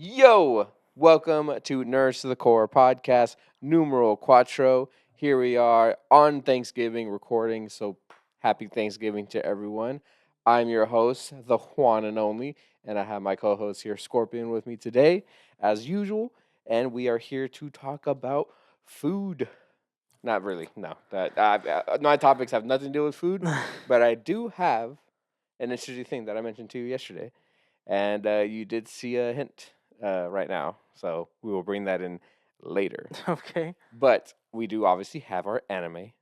Yo, welcome to Nerds to the Core podcast, numero quattro. Here we are on Thanksgiving recording, so happy Thanksgiving to everyone. I'm your host, the Juan and Only, and I have my co host here, Scorpion, with me today, as usual, and we are here to talk about food. Not really, no. My topics have nothing to do with food, but I do have an interesting thing that I mentioned to you yesterday, and you did see a hint right now, so we will bring that in later. Okay. But we do obviously have our anime,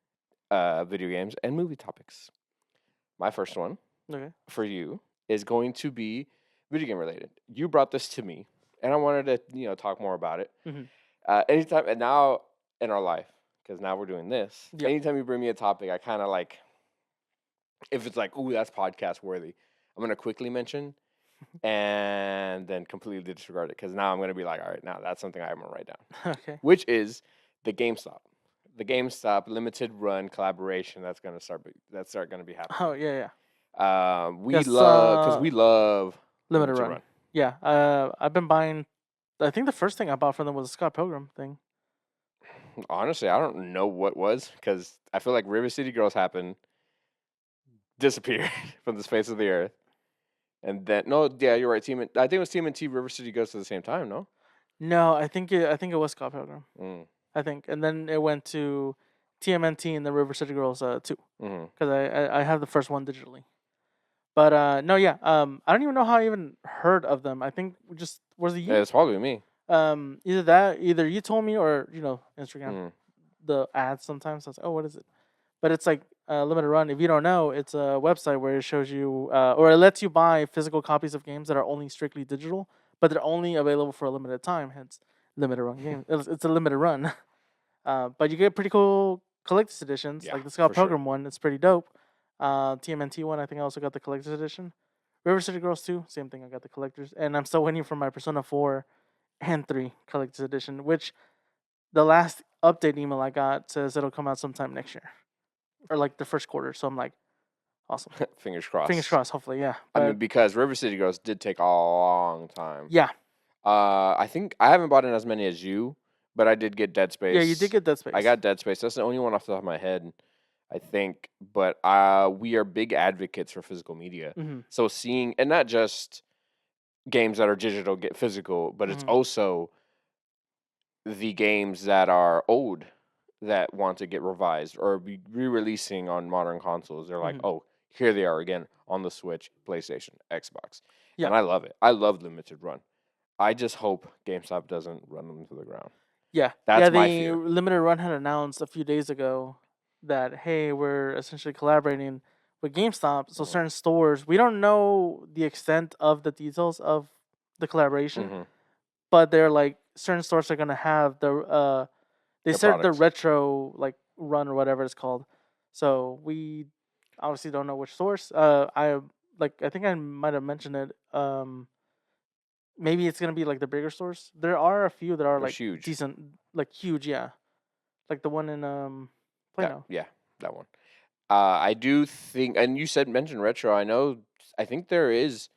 video games, and movie topics. My first one Okay. for you is going to be video game related. You brought this to me, and I wanted to talk more about it. Mhm. Anytime, and now in our life, because now we're doing this. Yeah. Anytime you bring me a topic, I kind of like, if it's like, ooh, that's podcast worthy, I'm gonna quickly mention and then completely disregard it because now I'm gonna be like, all right, now that's something I'm gonna write down, Okay. which is the GameStop limited run collaboration that's gonna be happening. Oh yeah, yeah. We Yes. love because we love Limited run. Yeah. I've been buying. I think the first thing I bought from them was a Scott Pilgrim thing. Honestly, I don't know what was because I feel like River City Girls happened, disappeared from the face of the earth, and then no, yeah, you're right. I think it was TMNT River City Girls at the same time. No. No, I think it was Scott Pilgrim. Mm. I think, and then it went to TMNT and the River City Girls too, Mm-hmm. because I have the first one digitally. But no, yeah. I don't even know how I even heard of them. I think we just was it Yeah, you? it's probably me. Either you told me or Instagram. Mm. The ads sometimes. I was like, oh, what is it? But it's like limited run. If you don't know, it's a website where it shows you or it lets you buy physical copies of games that are only strictly digital, but they're only available for a limited time. Hence, limited run game. It's a limited run. But you get pretty cool collector's editions, Yeah, like the Scott for sure. Pilgrim one. It's pretty dope. TMNT one, I think I also got the collector's edition. River City Girls 2, same thing. I got the collector's, and I'm still waiting for my Persona 4 and 3 collector's edition, which the last update email I got says it'll come out sometime next year or like the first quarter. So I'm like, awesome. Fingers crossed. Fingers crossed. Hopefully, yeah. I But mean, because River City Girls did take a long time. yeah, I think I haven't bought in as many as you, but I did get Dead Space. yeah, you did get Dead Space. I got Dead Space. That's the only one off the top of my head, I think. But we are big advocates for physical media. Mm-hmm. So seeing, and not just games that are digital get physical, but it's Mhm. also the games that are old that want to get revised or be re-releasing on modern consoles. They're like, Mhm. oh, here they are again on the Switch, PlayStation, Xbox. Yeah. And I love it. I love limited run. I just hope GameStop doesn't run them to the ground. Yeah, That's yeah. my The fear. limited run had announced a few days ago that hey, we're essentially collaborating with GameStop. So Mhm. certain stores, we don't know the extent of the details of the collaboration, Mhm. but they're like certain stores are gonna have the they Their said the products. retro like run or whatever it's called. So we obviously don't know which source. I think I might have mentioned it. Maybe it's gonna be like the bigger stores. There are a few that are They're like huge. decent, like huge, yeah. Like the one in Plano. Yeah, that one. I do think, and you said mention retro. I think there is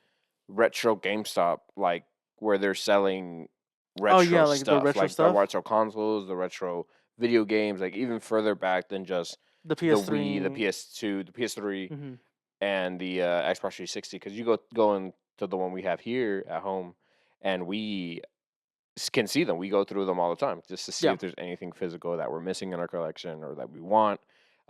retro GameStop, like where they're selling Oh retro yeah, like the stuff, retro like the stuff. retro consoles, the retro video games, like even further back than just The the Wii, the PS3. PS2, the PS3, Mm-hmm. and the Xbox 360. Because you go into the one we have here at home, and we can see them. We go through them all the time just to see Yeah. if there's anything physical that we're missing in our collection or that we want.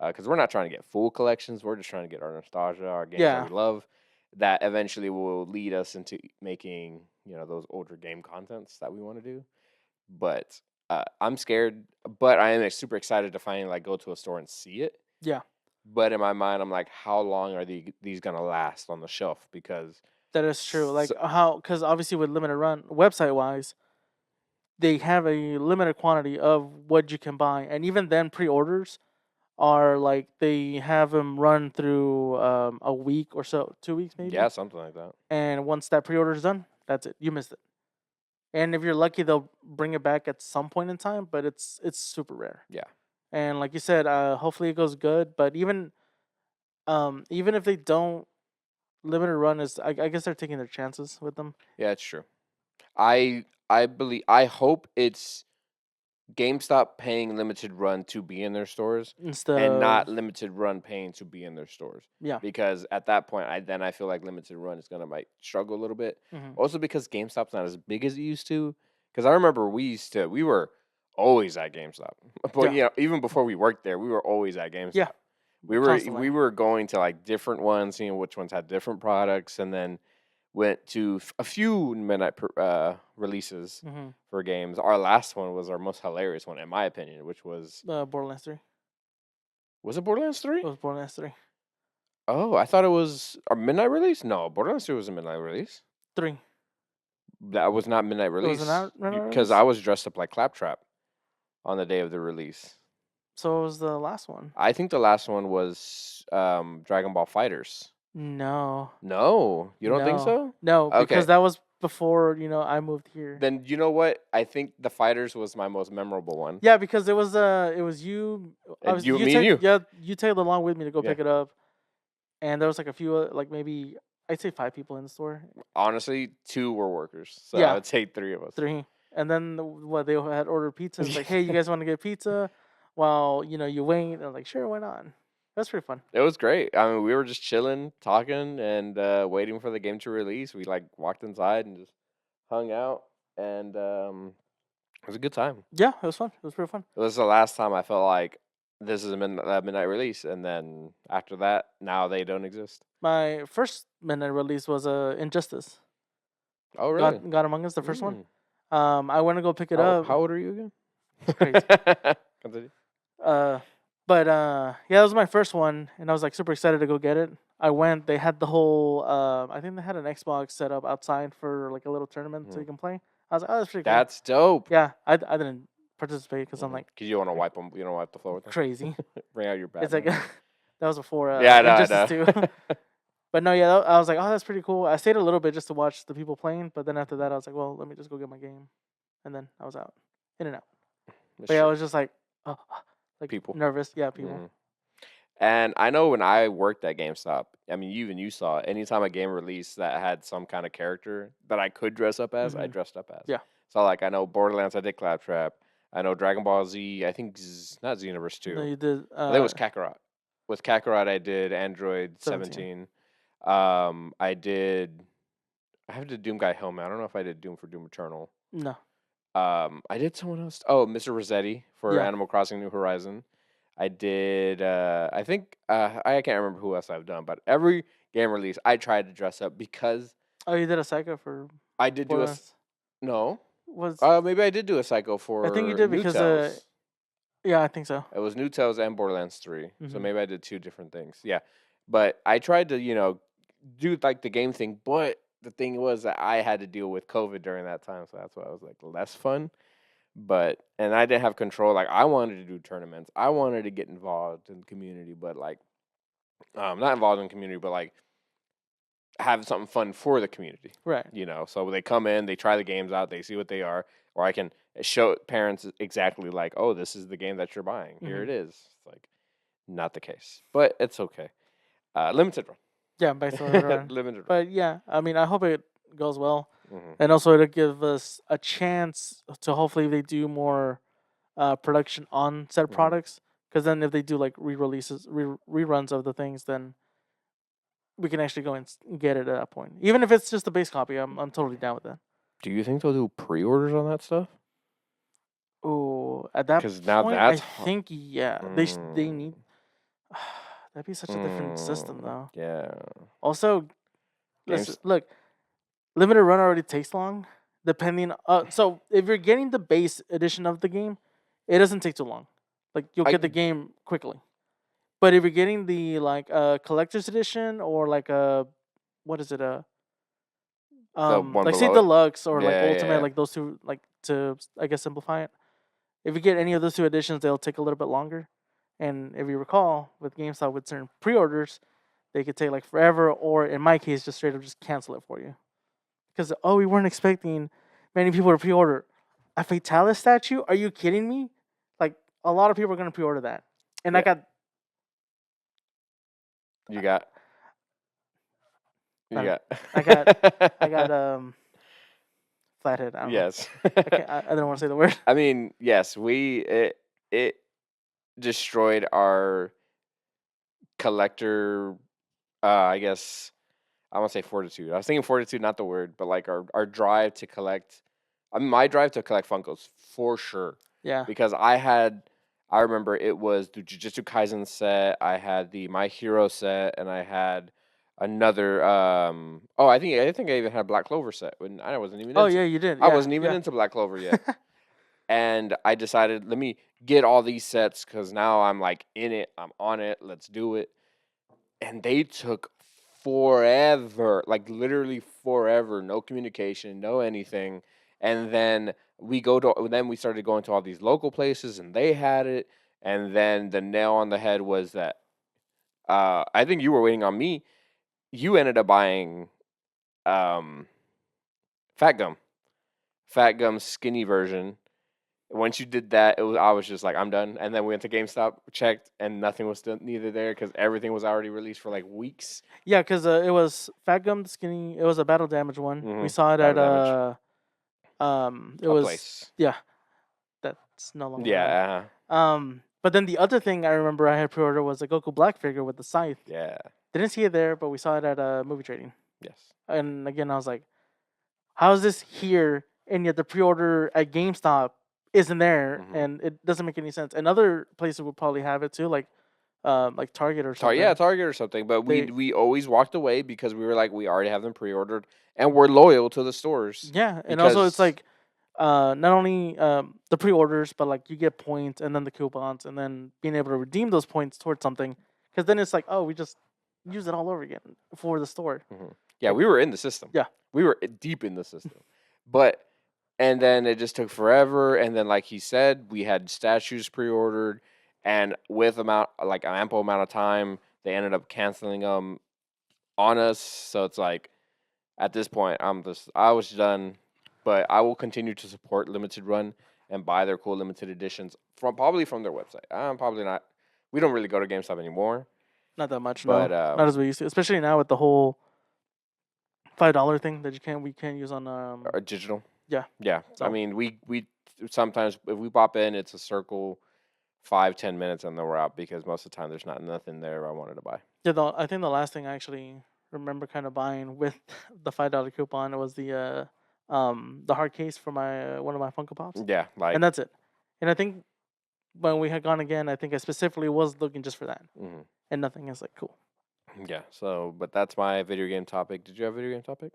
Because we're not trying to get full collections. We're just trying to get our nostalgia, our games that Yeah. we love, that eventually will lead us into making those older game contents that we want to do. But I'm scared, but I am super excited to finally like go to a store and see it. Yeah. But in my mind, I'm like, how long are these gonna last on the shelf? Because That is true. Like so, how, because obviously with limited run, website wise, they have a limited quantity of what you can buy, and even then, pre-orders are like they have them run through a week or so, 2 weeks maybe. yeah, something like that. And once that pre-order is done, that's it. You missed it. And if you're lucky, they'll bring it back at some point in time, but it's super rare. Yeah. And like you said, hopefully it goes good. But even if they don't, limited run is I guess they're taking their chances with them. Yeah, it's true. I hope it's GameStop paying limited run to be in their stores instead and not of limited run paying to be in their stores. yeah. Because at that point, I feel like limited run is gonna might struggle a little bit. Hmm. Also because GameStop's not as big as it used to. Because I remember we were always at GameStop, but Yeah, you know even before we worked there, we were always at yeah, GameStop. constantly. We were going to like different ones, seeing which ones had different products, and then went to a few releases Hmm. for games. Our last one was our most hilarious one, in my opinion, which Borderlands 3. was it Borderlands It Three? was Borderlands 3. Oh, I thought it was a midnight release. No, Borderlands 3 was a midnight release. 3. That was not midnight It was an release out because I release. was dressed up like Claptrap on the day of the release. So it was the last one. I think the last one was Dragon Ball Fighters. No, No, you don't think no, so? no, because Okay, that was before I moved here. then you know what? I think the Fighters was my most memorable one. Yeah, because it was you. I And was you, you me, and take you. yeah you tagged along with me to go Yeah. pick it up, and there was like a few like maybe I'd say 5 people in the store. Honestly, two were workers, so I Yeah, would say three of us. 3, and then what they had ordered pizza. It's like, hey, you guys want to get pizza? While you wait. And I'm like, sure, why not? That's pretty fun. It was great. I mean, we were just chilling, talking, and waiting for the game to release. We like walked inside and just hung out, and it was a good time. Yeah, it was fun. It was pretty fun. It was the last time I felt like this is a midnight release, and then after that, now they don't exist. My first midnight release was Injustice. Oh, really? God Among Us, the first one. Mm. I went to go pick it How up. old are you again? It's crazy. Continue. Uh, but yeah, that was my first one, and I was like super excited to go get it. I went. They had the whole. I think they had an Xbox set up outside for like a little tournament so Mhm. you can play. I was like, oh, that's pretty cool. That's dope. Yeah, I didn't participate because I'm like Cause you want to wipe them. You don't wipe the floor with them. crazy. Bring out your It's like Batman. that was before Yeah, I Injustice 2. know. But no, yeah, I was like, oh, that's pretty cool. I stayed a little bit just to watch the people playing, but then after that, I was like, well, let me just go get my game, and then I was out, in and out. That's But yeah, I true. was just like, oh, like People. nervous. Yeah, people. Mhm. And I know when I worked at GameStop, I mean, you saw it. Anytime a game released that had some kind of character that I could dress up as, I Hmm. dressed up as. Yeah. So like, I know Borderlands, I did Claptrap. I know Dragon Ball Z. I think not Xenoverse No, 2. you did I think it was Kakarot. With Kakarot, I did Android 17. 17. I did. I have the Doom guy helmet. I don't know if I did Doom for Doom Eternal. No. I did someone else. Oh, Mr. Rossetti for Yeah. Animal Crossing New Horizon. I did. I think I can't remember who else I've done, but every game release I tried to dress up because Oh, you did a psycho for I did do Borderlands. no. Was Maybe I did do a Psycho I think you for did New because Tales. yeah, I think so. It was New Tales and Borderlands 3. So Hmm. maybe I did two different things. Yeah, but I tried to do like the game thing, but the thing was that I had to deal with COVID during that time, so that's why I was like less fun. But and I didn't have control. Like I wanted to do tournaments. I wanted to get involved in the community, but like not involved in the community, but like have something fun for the community. Right. So they come in, they try the games out, they see what they are, or I can show parents exactly like, oh, this is the game that you're buying. Here Hmm. it is. It's like not the case, but it's okay. Limited Yeah, based on the run, run. limited run. But yeah, I mean, I hope it goes well, Hmm. and also it'll give us a chance to hopefully they do more production on said Hmm. products. Because then if they do like re-releases, reruns of the things, then we can actually go and get it at that point. Even if it's just a base copy, I'm totally down with that. Do you think they'll do pre-orders on that stuff? Oh, at that Because now point, I that's think yeah, they need. That'd be such a different system though. yeah. Also, listen, Games. look, limited run already takes long. Depending, so if you're getting the base edition of the game, it doesn't take too long. Like you'll I get the game quickly. But if you're getting the like collector's edition or like a what is it the one like say below it. deluxe or like Yeah, ultimate, yeah. like those two, like to I guess simplify it. If you get any of those two editions, they'll take a little bit longer. And if you recall, with GameStop with certain pre-orders, they could take like forever, or in my case, just straight up just cancel it for you. Because we weren't expecting many people to pre-order a Fatalis statue. Are you kidding me? Like a lot of people are gonna pre-order that, and I Yeah. got You got. You I got. I got I got Flathead. I don't know. Yes. I can't. I don't want to say the word. I mean, yes, it destroyed our collector. I guess I want to say fortitude. I was thinking fortitude, not the word, but like our drive to collect. I mean, my drive to collect Funkos for sure. Yeah. Because I remember it was the Jujutsu Kaisen set. I had the My Hero set, and I had another. Oh, I think I even had Black Clover set when I wasn't even Oh into. yeah, you did. I Yeah. wasn't even Yeah. into Black Clover yet, and I decided let me get all these sets because now I'm like in it. I'm on it. Let's do it. And they took forever, like literally forever. No communication, no anything. And then we started going to all these local places, and they had it. And then the nail on the head was that I think you were waiting on me. You ended up buying um, Fat Gum, Fat Gum's skinny version. Once you did that, I was just like, I'm done. And then we went to GameStop, checked, and nothing was still neither there because everything was already released for like weeks. Yeah, because it was Fat Gum the Skinny. It was a Battle Damage one. We saw it at Battle damage. it A was place. yeah, that's no longer around. Yeah. But then the other thing I remember I had pre-ordered was a Goku Black figure with the scythe. Yeah. Didn't see it there, but we saw it at movie trading. Yes. And again, I was like, how is this here? And yet the pre-order at GameStop isn't there, Mhm. and it doesn't make any sense. And other places would probably have it too, like Target or something. Yeah, Target or something. But They- we always walked away because we were like, we already have them pre-ordered, and we're loyal to the stores. Yeah, and also it's Because like not only the pre-orders, but like you get points and then the coupons, and then being able to redeem those points towards something. Because then it's like, oh, we just use it all over again for the store. yeah, we were in the system. Yeah. We were deep in the system. But and then it just took forever. And then, like he said, we had statues pre-ordered, and with an ample amount of time, they ended up canceling them on us. So it's like, at this point, I was done. But I will continue to support limited run and buy their cool limited editions probably from their website. I'm probably not. We don't really go to GameStop anymore, Not that much, but no, not as we used to. Especially now with the whole $5 thing that we can't use on digital. Yeah. Yeah. I So- mean, we sometimes if we pop in, it's a circle 5-10 minutes and then we're out because most of the time there's nothing there I wanted to buy. Yeah, I think the last thing I actually remember kind of buying with the $5 coupon was the hard case for my one of my Funko Pops, Yeah, like and that's it. And I think when we had gone again, I think I specifically was looking just for that, mhm. and nothing is like cool. Yeah. So, but that's my video game topic. Did you have a video game topic?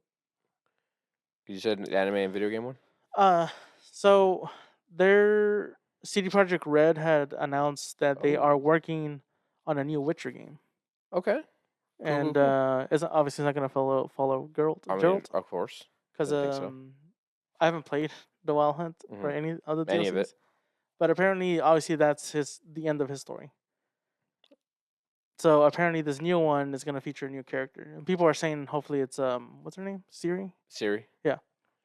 You said anime and video game one. So their CD Projekt Red had announced that they Oh. are working on a new Witcher game, Okay. and cool. it's obviously not going to follow Geralt, I mean, of course. because didn't think so. I haven't played the Wild Hunt or Mhm. any other Any of it. DLCs, but apparently, obviously, that's the end of his story. So apparently, this new one is going to feature a new character, and people are saying hopefully it's what's her name, Siri. Siri.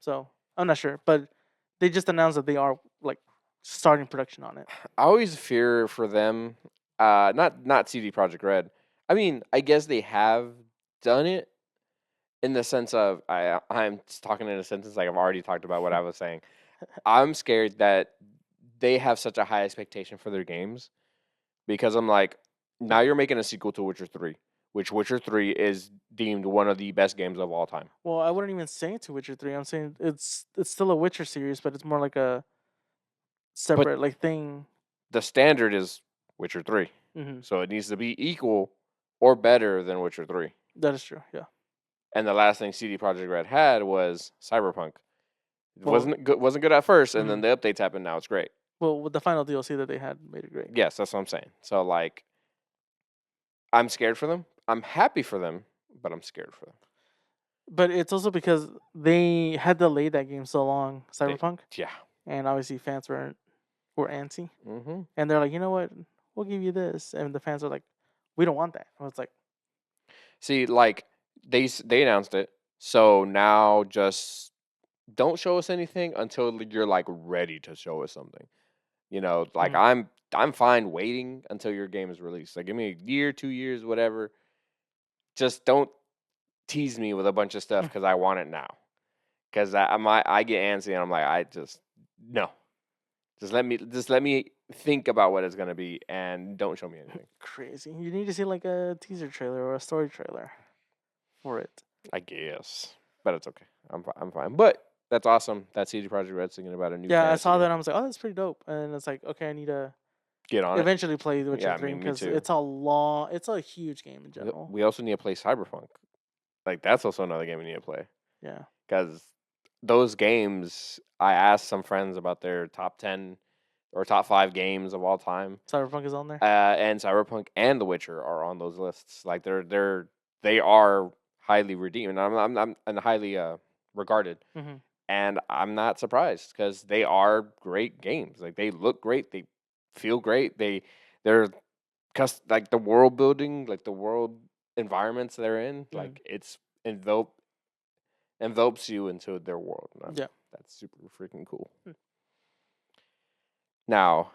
So I'm not sure, but they just announced that they are like starting production on it. I always fear for them. Not CD Project Red. I mean, I guess they have done it in the sense of I'm just talking in a sentence like I've already talked about what I was saying. I'm scared that they have such a high expectation for their games because I'm like, now you're making a sequel to Witcher 3, which Witcher 3 is deemed one of the best games of all time. Well, I wouldn't even say to Witcher 3. I'm saying it's still a Witcher series, but it's more like a separate like thing. The standard is Witcher 3. Hmm. So it needs to be equal or better than Witcher 3. That is true. Yeah. And the last thing CD Projekt Red had was Cyberpunk. It Well- wasn't good at 1st, and then Mhm. the updates happened. Now it's great. Well, with the final DLC that they had made it great. Yes, that's what I'm saying. So like, I'm scared for them. I'm happy for them, but I'm scared for them. But it's also because they had delayed that game so long, Cyberpunk, Yeah. and obviously fans were antsy, Mm-hmm. and they're like, you know what, we'll give you this, and the fans are like, we don't want that. I was like, See, like they announced it, so now just don't show us anything until you're like ready to show us something. You know, like Mhm. I'm fine waiting until your game is released. Like give me a year, 2 years, whatever. Just don't tease me with a bunch of stuff because I want it now. because I get antsy and I'm like I just no, just let me think about what it's gonna be and don't show me anything. Crazy. You need to see like a teaser trailer or a story trailer for it. I guess, but it's okay. I'm fine. But that's awesome. That CD Projekt Red's thinking about a new Yeah, I fantasy saw that game. and I was like, oh, that's pretty dope. And it's like, okay, I need to Get on it. eventually play The Witcher Yeah, 3 me because too. it's a huge game in general. We also need to play Cyberpunk. Like that's also another game we need to play Yeah. because those games. I asked some friends about their top 10 or top 5 games of all time. Cyberpunk is on there. And Cyberpunk and The Witcher are on those lists. Like they are highly redeemed. And highly regarded. Mm-hmm. And I'm not surprised because they are great games. Like they look great, they feel great. They're like the world building, like the world environments they're in. Like it's envelopes you into their world. Yeah. That's super freaking cool. Now,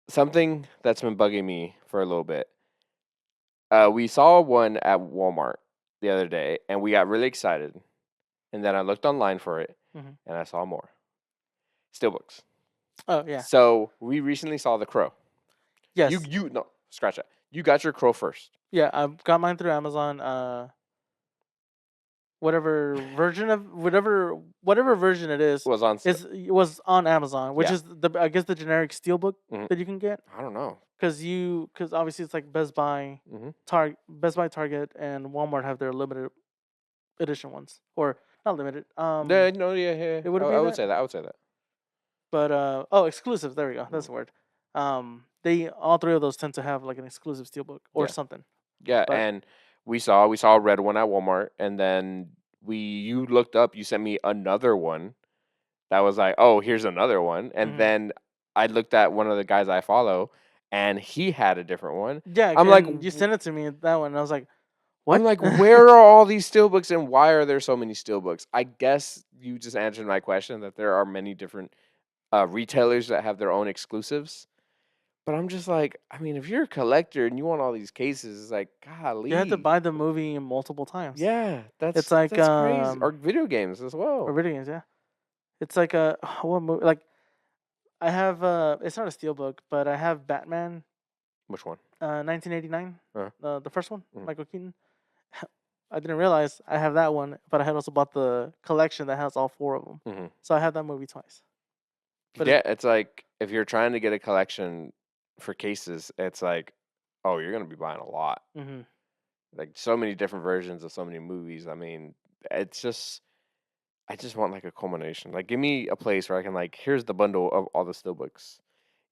something that's been bugging me for a little bit. We saw one at Walmart the other day, and we got really excited. And then I looked online for it, and I saw more steelbooks. Oh yeah. So we recently saw The Crow. Yes. You no scratch that. You got your Crow first. Yeah, I got mine through Amazon. Whatever version it is, Was on. it was on Amazon, which Yeah. is I guess the generic steelbook Mhm. that you can get. I don't know. Because obviously it's like Best Buy, Target, and Walmart have their limited edition ones, or not limited. No, yeah. It would I, be I would that, say that. I would say that. but exclusives. There we go. That's the word. They all three of those tend to have like an exclusive steelbook or Yeah. something. Yeah, But- and we saw a red one at Walmart, and then you looked up. You sent me another one that was like, oh, here's another one, and then I looked at one of the guys I follow, and he had a different one. Yeah, I'm like, you sent it to me that one, and I was like, what? I'm like, where are all these steelbooks, and why are there so many steelbooks? I guess you just answered my question that there are many different retailers that have their own exclusives. But I'm just like, I mean, if you're a collector and you want all these cases, it's like, golly. You had to buy the movie multiple times. Yeah, It's like that's crazy. Or video games as well. or video games, yeah. It's like what movie? Like I have it's not a steelbook, but I have Batman, Which one? 1989, the first one, Mhm. Michael Keaton. I didn't realize I have that one, but I had also bought the collection that has all four of them. Mhm. So I have that movie twice. But Yeah, it's like if you're trying to get a collection for cases, it's like, oh, you're gonna be buying a lot. Mm-hmm. Like so many different versions of so many movies. I mean, it's just, I just want like a culmination. Like, give me a place where I can like, here's the bundle of all the steelbooks.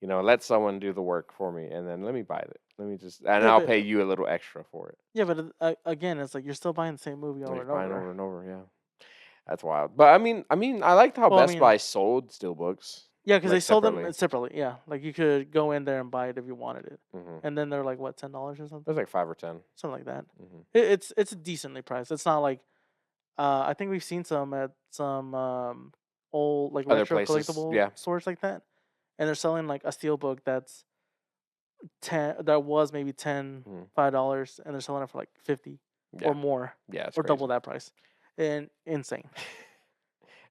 You know, let someone do the work for me, and then let me buy it. Let me just, and Yeah, I'll but- pay you a little extra for it. Yeah, but again, it's like you're still buying the same movie over Like and buying over. over and over. Yeah, that's wild. But I mean, I liked how Well, I Best mean- Buy sold steelbooks. Yeah, because like, they sold them separately. separately. Yeah, like you could go in there and buy it if you wanted it, Mhm. and then they're like what, $10 or something, There's like 5 or 10. something like that. Mhm. It's decently priced. It's not like I think we've seen some at some old like Other retro places, collectible yeah. stores like that, and they're selling like a steelbook that's that was maybe $5, and they're selling it for like 50 Yeah. or more Yeah, it's or crazy. double that price, and insane.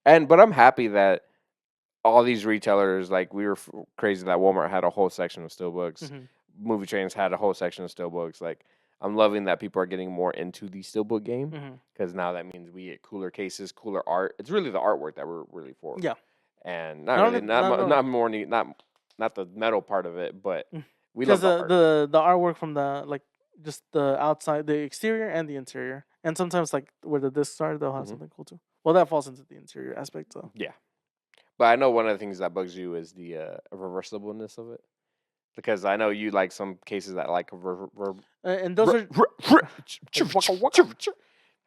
But I'm happy that all these retailers, like we were crazy that Walmart had a whole section of steelbooks. Mhm. Movie Trains had a whole section of steelbooks. Like I'm loving that people are getting more into the steelbook game Mhm. because now that means we get cooler cases, cooler art. It's really the artwork that we're really for. Yeah. And Not not only- really, not the metal part of it, but we love Because the art. the artwork from the like just the outside, the exterior and the interior, and sometimes like where the discs are, they'll have Mhm. something cool too. Well, that falls into the interior aspect, so Yeah. But I know one of the things that bugs you is the reversibleness of it. Because I know you like some cases that like and those are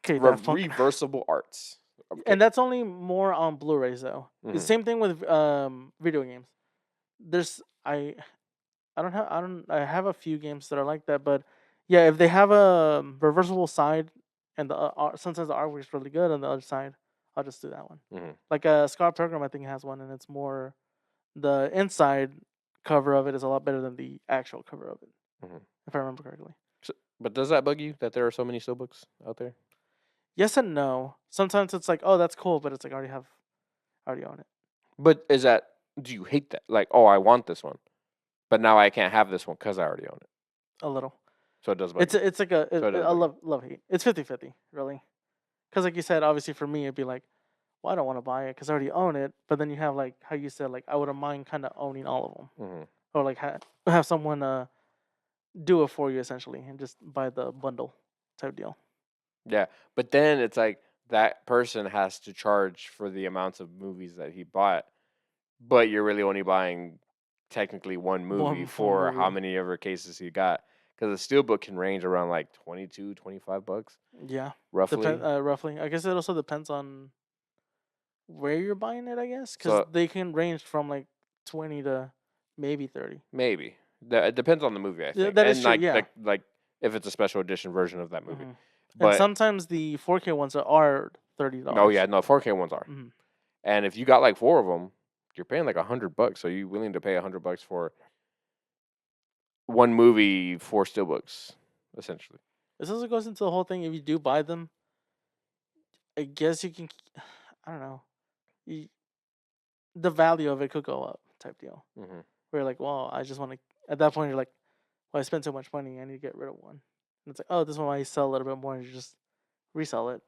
okay. reversible arts. Okay. And that's only more on Blu-rays though. The Mhm. same thing with video games. There's I have a few games that are like that, but yeah, if they have a reversible side and the sometimes the artwork is really good on the other side, I'll just do that one. Mhm. Like a Scar Program, I think has one, and it's more the inside cover of it is a lot better than the actual cover of it, Mhm. if I remember correctly. But does that bug you that there are so many steelbooks out there? Yes and no. Sometimes it's like, oh, that's cool, but it's like I already own it But do you hate that? Like, oh, I want this one, but now I can't have this one because I already own it. a little. So it does bug you. It's like So it does a bug you. love hate. It's 50-50, really. Because like you said, obviously for me it'd be like, well, I don't want to buy it because I already own it. But then you have like how you said, like I wouldn't mind kind of owning all of them, Hmm. or like have someone do it for you essentially and just buy the bundle type deal. Yeah, but then it's like that person has to charge for the amounts of movies that he bought, but you're really only buying technically one movie One for how movie. many ever cases he got. Because the steelbook can range around like 22, $25, Yeah, roughly. roughly. I guess it also depends on where you're buying it. I guess because So they can range from like 20 to maybe 30. maybe it depends on the movie, I Yeah, think, that is and true. Yeah. like if it's a special edition version of that movie. Hmm. And But sometimes the 4K ones are no, yeah, $30. no, 4K ones are. Hmm. And if you got like four of them, you're paying like $100. So you willing to pay $100 for one movie, four steelbooks, essentially. This also goes into the whole thing. If you do buy them, I guess you can. I don't know. You, the value of it could go up, type deal. Hmm. Where you're like, well, I just want to. At that point, you're like, well, I spent so much money, I need to get rid of one. And it's like, oh, this one might sell a little bit more, and you just resell it.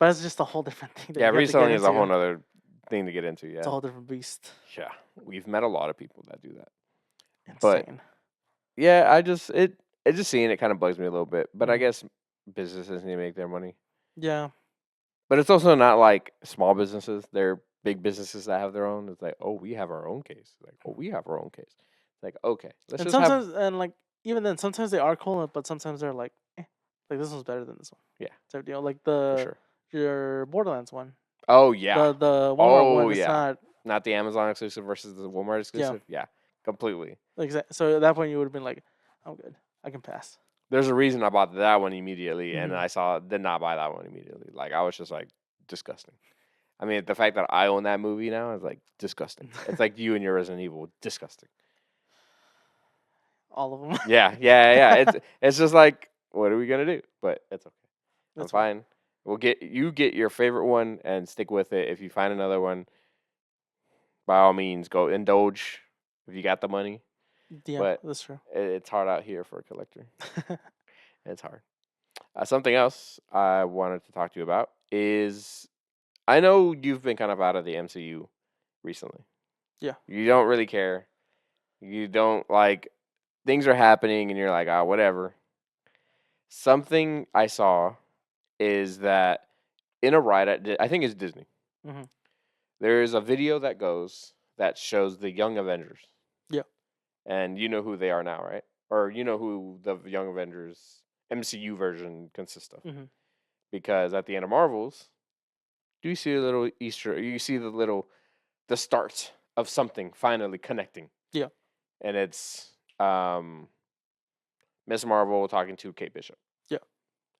But it's just a whole different thing that Yeah, you have to get reselling is a whole into. nother thing to get into. It's a Yeah, whole different beast. yeah, we've met a lot of people that do that. But Insane. yeah, it just seeing it kind of bugs me a little bit. But I Mhm. guess businesses need to make their money. Yeah. But it's also not like small businesses. They're big businesses that have their own. It's like, oh, we have our own case. Like, oh, we have our own case. It's like, okay, let's And just have. sometimes, and like, even then, sometimes they are cool, but sometimes they're like this one's better than this one. Yeah, Type deal. Like for sure. your Borderlands one. Oh yeah. The Walmart Oh one, it's yeah. not. Not the Amazon exclusive versus the Walmart Yeah. exclusive. Yeah, completely. So at that point, you would have been like, I'm good. I can pass. There's a reason I bought that one immediately, and Hmm. I did not buy that one immediately. Like I was just like disgusting. I mean, the fact that I own that movie now is like disgusting. It's like you and your Resident Evil, disgusting. All of them. Yeah. It's just like, what are we gonna do? But it's okay. I'm That's fine. fine. You get your favorite one and stick with it. If you find another one, by all means, go indulge if you got the money. Yeah, But that's true. it's hard out here for a collector. It's hard. Something else I wanted to talk to you about is I know you've been kind of out of the MCU recently. Yeah. You don't really care. You don't like things are happening and you're like, ah, whatever. Something I saw is that in a ride at I think it's Disney. Hmm. There's a video that goes that shows the Young Avengers. Yeah. And you know who they are now, right? Or you know who the Young Avengers MCU version consists of. Hmm. Because at the end of Marvels, do you see a little Easter? You see the start of something finally connecting, Yeah. and it's Miss Marvel talking to Kate Bishop, Yeah.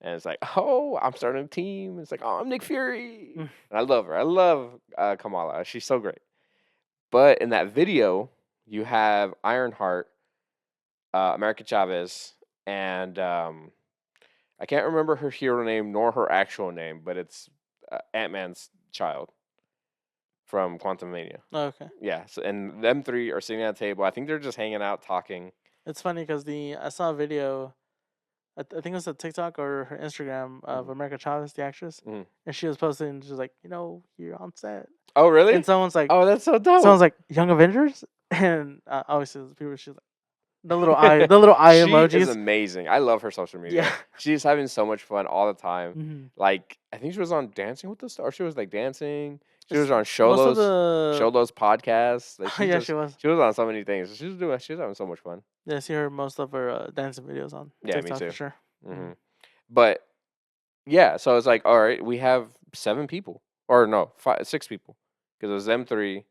and it's like, oh, I'm starting a team. It's like, oh, I'm Nick Fury, Mm. and I love her. I love Kamala. She's so great. But in that video, you have Ironheart, America Chavez, and I can't remember her hero name nor her actual name, but it's Ant Man's child from Quantum Mania. Oh, okay. Yeah, so, and them three are sitting at a table. I think they're just hanging out, talking. It's funny because I saw a video. I think it was a TikTok or her Instagram of Mhm, America Chavez, the actress, mhm. and she was posting. She's like, you're on set, Oh, and really? Oh, that's so someone's dope. like, Young Avengers, and obviously the people. She's like, the little eye She is emojis. amazing. I love her social Yeah. media. She's having so much fun all the time. Hmm. Like I think she was on Dancing with the Stars. She was like dancing. She was It's on most of the. Sholo's podcast. Like Yeah, she was. she was on so many things. She was having so much fun. Yeah, I see her most of her dancing videos on Yeah, me TikTok for too. sure. Hmm. But yeah, so it's like, all right, we have 7 people, or no, 6 people, because it was them three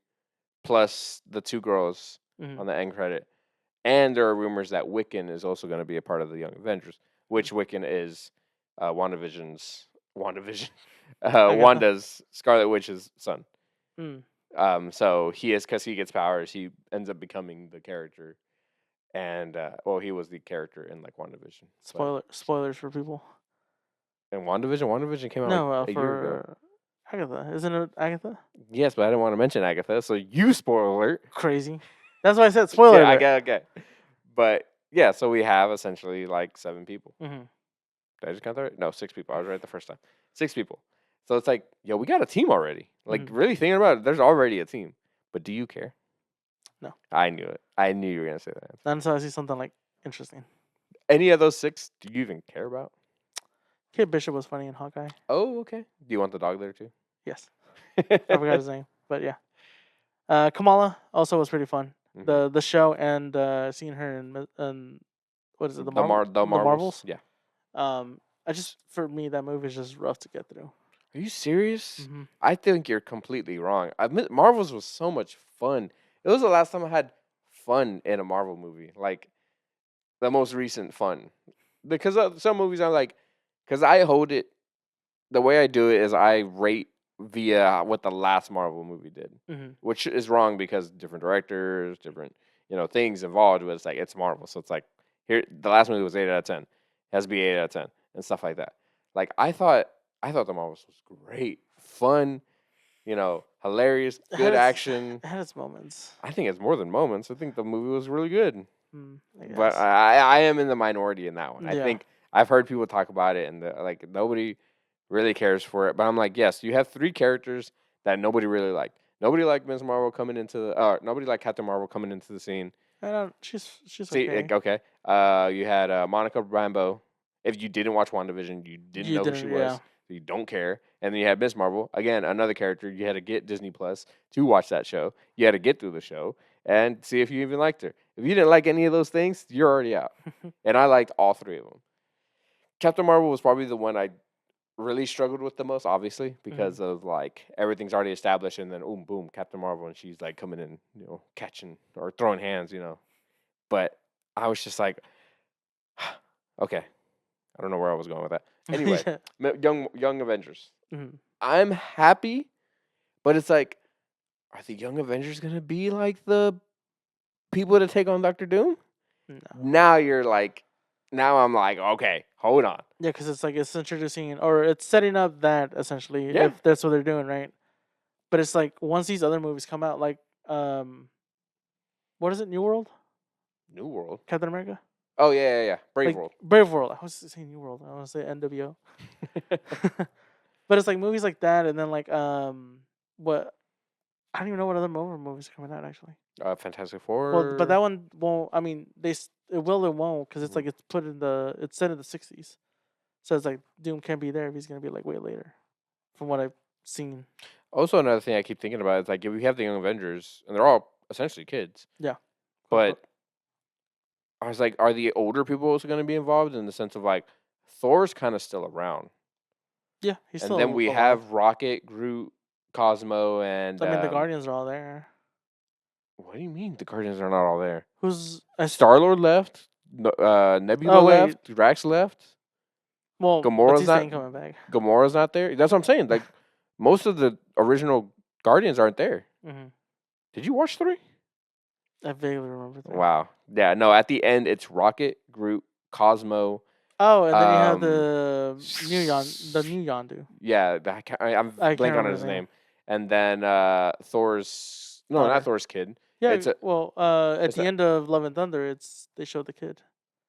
plus the 2 girls Hmm. on the end credit, and there are rumors that Wiccan is also going to be a part of the Young Avengers, which Wiccan is WandaVision, I got that. Wanda's Scarlet Witch's son. Mm. So he is because he gets powers, he ends up becoming the character, and well, he was the character in like WandaVision, but Spoilers for people. And WandaVision came out like No, a year ago. for Agatha. Isn't it Agatha? Yes, but I didn't want to mention Agatha, so you spoiler alert. Crazy. That's why I said spoiler Yeah, I alert. get okay. But yeah, so we have essentially like 7 people. Mm-hmm. Did I just count that right? No, 6 people. I was right the first time. 6 people. So it's like, yo, we got a team already. Like Mhm. really thinking about it, there's already a team. But do you care? No. I knew it. I knew you were gonna say that answer. Not until I see something like interesting. Any of those 6, do you even care about? Kate Bishop was funny in Hawkeye. Oh, okay. Do you want the dog there too? Yes. I forgot his name, but yeah. Kamala also was pretty fun. Mhm. The show and seeing her in what is it, the Marvel, The Marvels. Marvels. Yeah. I just for me that movie is just rough to get through. Are you serious? Mm-hmm. I think you're completely wrong. Marvels was so much fun. It was the last time I had fun in a Marvel movie, like the most recent fun. Because some movies I'm like, because I hold it. The way I do it is I rate via what the last Marvel movie did, Mm-hmm. which is wrong because different directors, different things involved. But it's like it's Marvel, so it's like here the last movie was 8 out of 10. It has to be 8 out of 10 and stuff like that. Like I thought the Marvels was great, fun, hilarious, good action. It had its moments. I think it's more than moments. I think the movie was really good. I But guess. I am in the minority in that one. I Yeah. think I've heard people talk about it, and like nobody really cares for it. But I'm like, yes, you have 3 characters that nobody really liked. Nobody liked Ms. Marvel coming into nobody liked Captain Marvel coming into the scene. I don't. She's See, okay. like, okay. You had Monica Rambeau. If you didn't watch WandaVision, you didn't You know who she didn't. was. Yeah. So you don't care. And then you had Miss Marvel, again, another character. You had to get Disney Plus to watch that show. You had to get through the show and see if you even liked her. If you didn't like any of those things, you're already out. And I liked all 3 of them. Captain Marvel was probably the one I really struggled with the most, obviously, because of like everything's already established, and then boom, Captain Marvel, and she's like coming in, catching or throwing hands. But I was just like, okay, I don't know where I was going with that. Anyway, Yeah. Young Avengers. Mhm. I'm happy, but it's like, are the Young Avengers gonna be like the people to take on Doctor Doom? No. Now you're like, now I'm like, okay, hold on. Yeah, because it's like it's introducing or it's setting up that essentially Yeah. if that's what they're doing, right? But it's like once these other movies come out, like what is it, New World, New World. Captain America, Oh yeah. Brave like World. Brave World. I was saying New World. I want to say NWO. But it's like movies like that, and then like what I don't even know what other Marvel movies are coming out actually. Fantastic Well, but Four. that one won't. I mean, it will and won't because it's Mhm. like it's set in the '60s, so it's like Doom can't be there if he's gonna be like way later, from what I've seen. Also, another thing I keep thinking about is like if we have the Young Avengers, and they're all essentially kids, Yeah, quote but unquote. I was like, are the older people also going to be involved in the sense of like Thor's kind of still around, Yeah, he's and then still we alive. have Rocket, Groot, Cosmo, and I mean, the Guardians are all there. what do you mean the Guardians are not all there? Who's Star Lord left, Nebula Oh wait, left, Drax left, well, Gamora's Batista not ain't coming back. Gamora's not there. That's what I'm saying. Like most of the original Guardians aren't there. Hmm. Did you watch 3? I vaguely remember that. Wow. Yeah. No. At the end, it's Rocket, Groot, Cosmo. Oh, and then you have Um. the new Yondu. Yeah. I'm I can't blank on remember his his name. name. And then Thor's. No, not Daughter. Thor's kid. Yeah, It's a. well, at It's the a. end of Love and Thunder, they show the kid.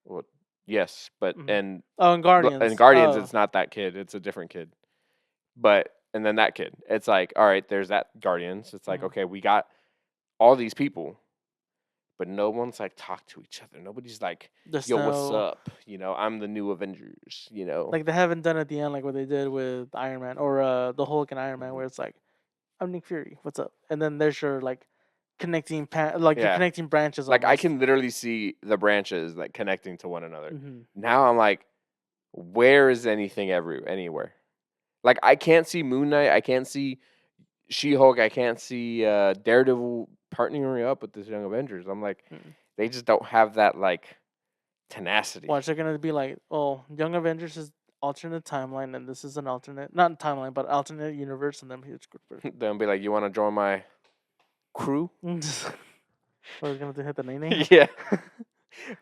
Well, yes, but Hmm. and Oh, and in Guardians. Guardians, Oh, it's not that kid. It's a different kid. But and then that kid. It's like, all right, there's that Guardians. It's like, mhm. okay, we got all these people, but no one's like talk to each other. Nobody's like, There's yo, what's no up? I'm the new Avengers. like they haven't done at the end like what they did with Iron Man or the Hulk and Iron Man, Mhm. where it's like, I'm Nick Fury. What's up? And then there's your like connecting like you're Yeah. connecting branches Like I almost. can literally see the branches like connecting to one another. Hmm. Now I'm like, where is anything anywhere? Like I can't see Moon Knight. I can't see She-Hulk. I can't see Daredevil partnering up with this Young Avengers. I'm like, Mm. they just don't have that like tenacity. Watch, they're gonna be like, oh, Young Avengers is alternate timeline, and this is an alternate, not timeline, but alternate universe, and then here's They'll be like, you want to join my crew? Or it's gonna hit the name. Yeah.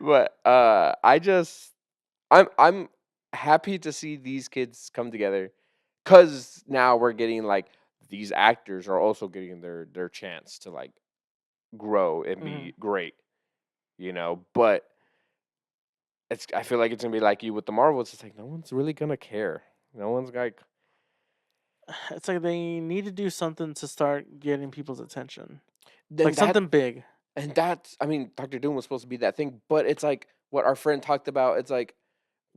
But I'm happy to see these kids come together, because now we're getting like these actors are also getting their chance to like grow and Hmm. be great, But I feel like it's gonna be like you with the Marvels. It's like no one's really gonna care. No one's like It's like they need to do something to start getting people's attention, then like that something big. and that's I mean Doctor Doom was supposed to be that thing, but it's like what our friend talked about. It's like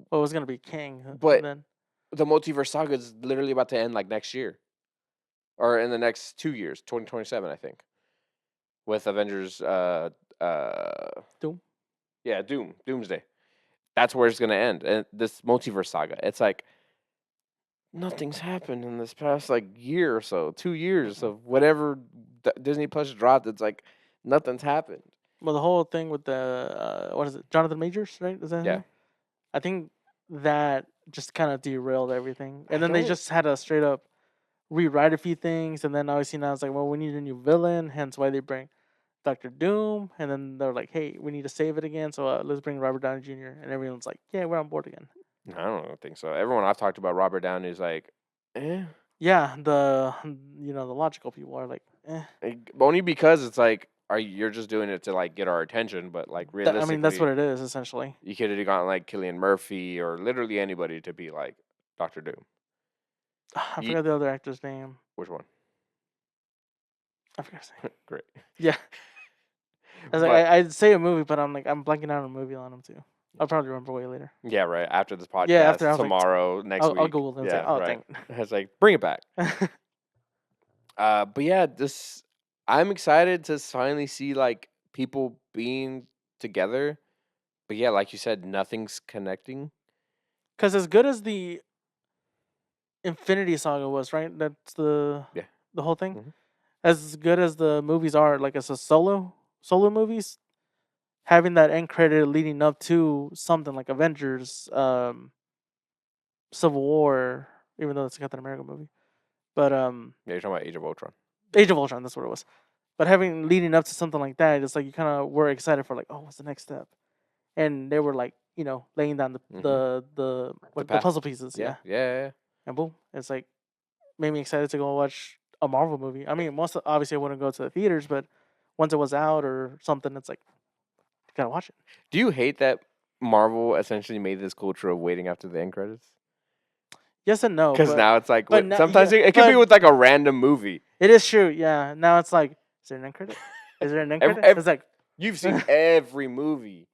What was gonna be King, but then? the multiverse saga is literally about to end like next year or in the next 2 years, 2027, I think, with Avengers. Doom. Yeah, Doomsday. That's where it's gonna end. And this multiverse saga, it's like nothing's happened in this past like year or so, 2 years Mm-mm. of whatever Disney Plus dropped. It's like nothing's happened. Well, the whole thing with the what is it, Jonathan Majors, right? Is that his Yeah, name? I think that just kind of derailed everything, I and then they don't. just had to straight up rewrite a few things, and then obviously now it's like, well, we need a new villain, hence why they bring Doctor Doom, and then they're like, hey, we need to save it again, so let's bring Robert Downey Jr. And everyone's like, yeah, we're on board again. I don't think so. Everyone I've talked about Robert Downey is like, eh. Yeah, the logical people are like, eh. Only because it's like, you're just doing it to like get our attention, but like I mean, that's what realistically, it is essentially. you could have gotten like Killian Murphy or literally anybody to be like Doctor Doom. I Ye- forgot the other actor's name. which one? I forgot his name. Great, Yeah, I was like, but I'd say a movie, but I'm blanking out on a movie on him too. I'll probably remember way later. yeah, right. After this Yeah, after I podcast, was like, tomorrow, next I'll week, Google it. I was like, yeah, oh right. dang. It's like bring it back. But yeah, this I'm excited to finally see like people being together. But yeah, like you said, nothing's connecting. Because as good as the Infinity Saga was, right? That's Yeah. the whole thing. Mhm. As good as the movies are, like as a solo movies, having that end credit leading up to something like Avengers, Civil War, even though it's a Captain America movie, but Yeah, you're talking about Age of Ultron. Age of Ultron, that's what it was. But having leading up to something like that, it's like you kind of were excited for like, oh, what's the next step? And they were like, laying down the Mm-hmm. The the path. puzzle pieces, Yeah, yeah, yeah. and boom, it's like made me excited to go watch a Marvel movie. I mean, obviously I wouldn't go to the theaters, but once it was out or something, it's like you gotta watch it. Do you hate that Marvel essentially made this culture of waiting after the end credits? Yes and no, Because now it's like but now, sometimes yeah, it could be but with like a random movie. it is true. Yeah, now it's like, is there an end credit? Is there an end credit? It's like, You've seen every movie.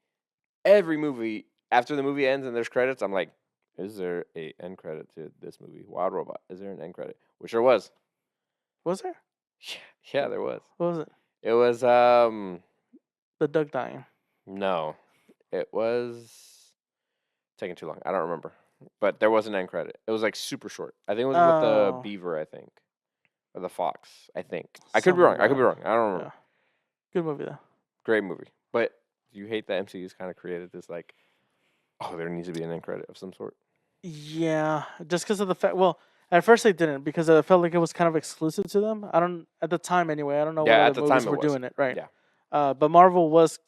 Every movie after the movie ends and there's credits, I'm like, is there a end credit to this movie? Wild Robot. Is there an end credit? Which there was. was there? Yeah, there was. What was it? It was The Doug dying. no. It was taking too long. I don't remember. But there was an end credit. It was like super short. I think it was with the Oh, beaver, I think. Or the fox, I think. I could be something wrong. like I could be that. wrong. I don't remember. Yeah, good movie though. Great movie. But you hate that MCU's kind of created this like, oh, there needs to be an end credit of some sort. Yeah, just because of the fact. Well, at first they didn't because I felt like it was kind of exclusive to them. I don't at the time anyway. I don't know what Yeah, other at the time movies it were was. doing it right. Yeah. But Marvel was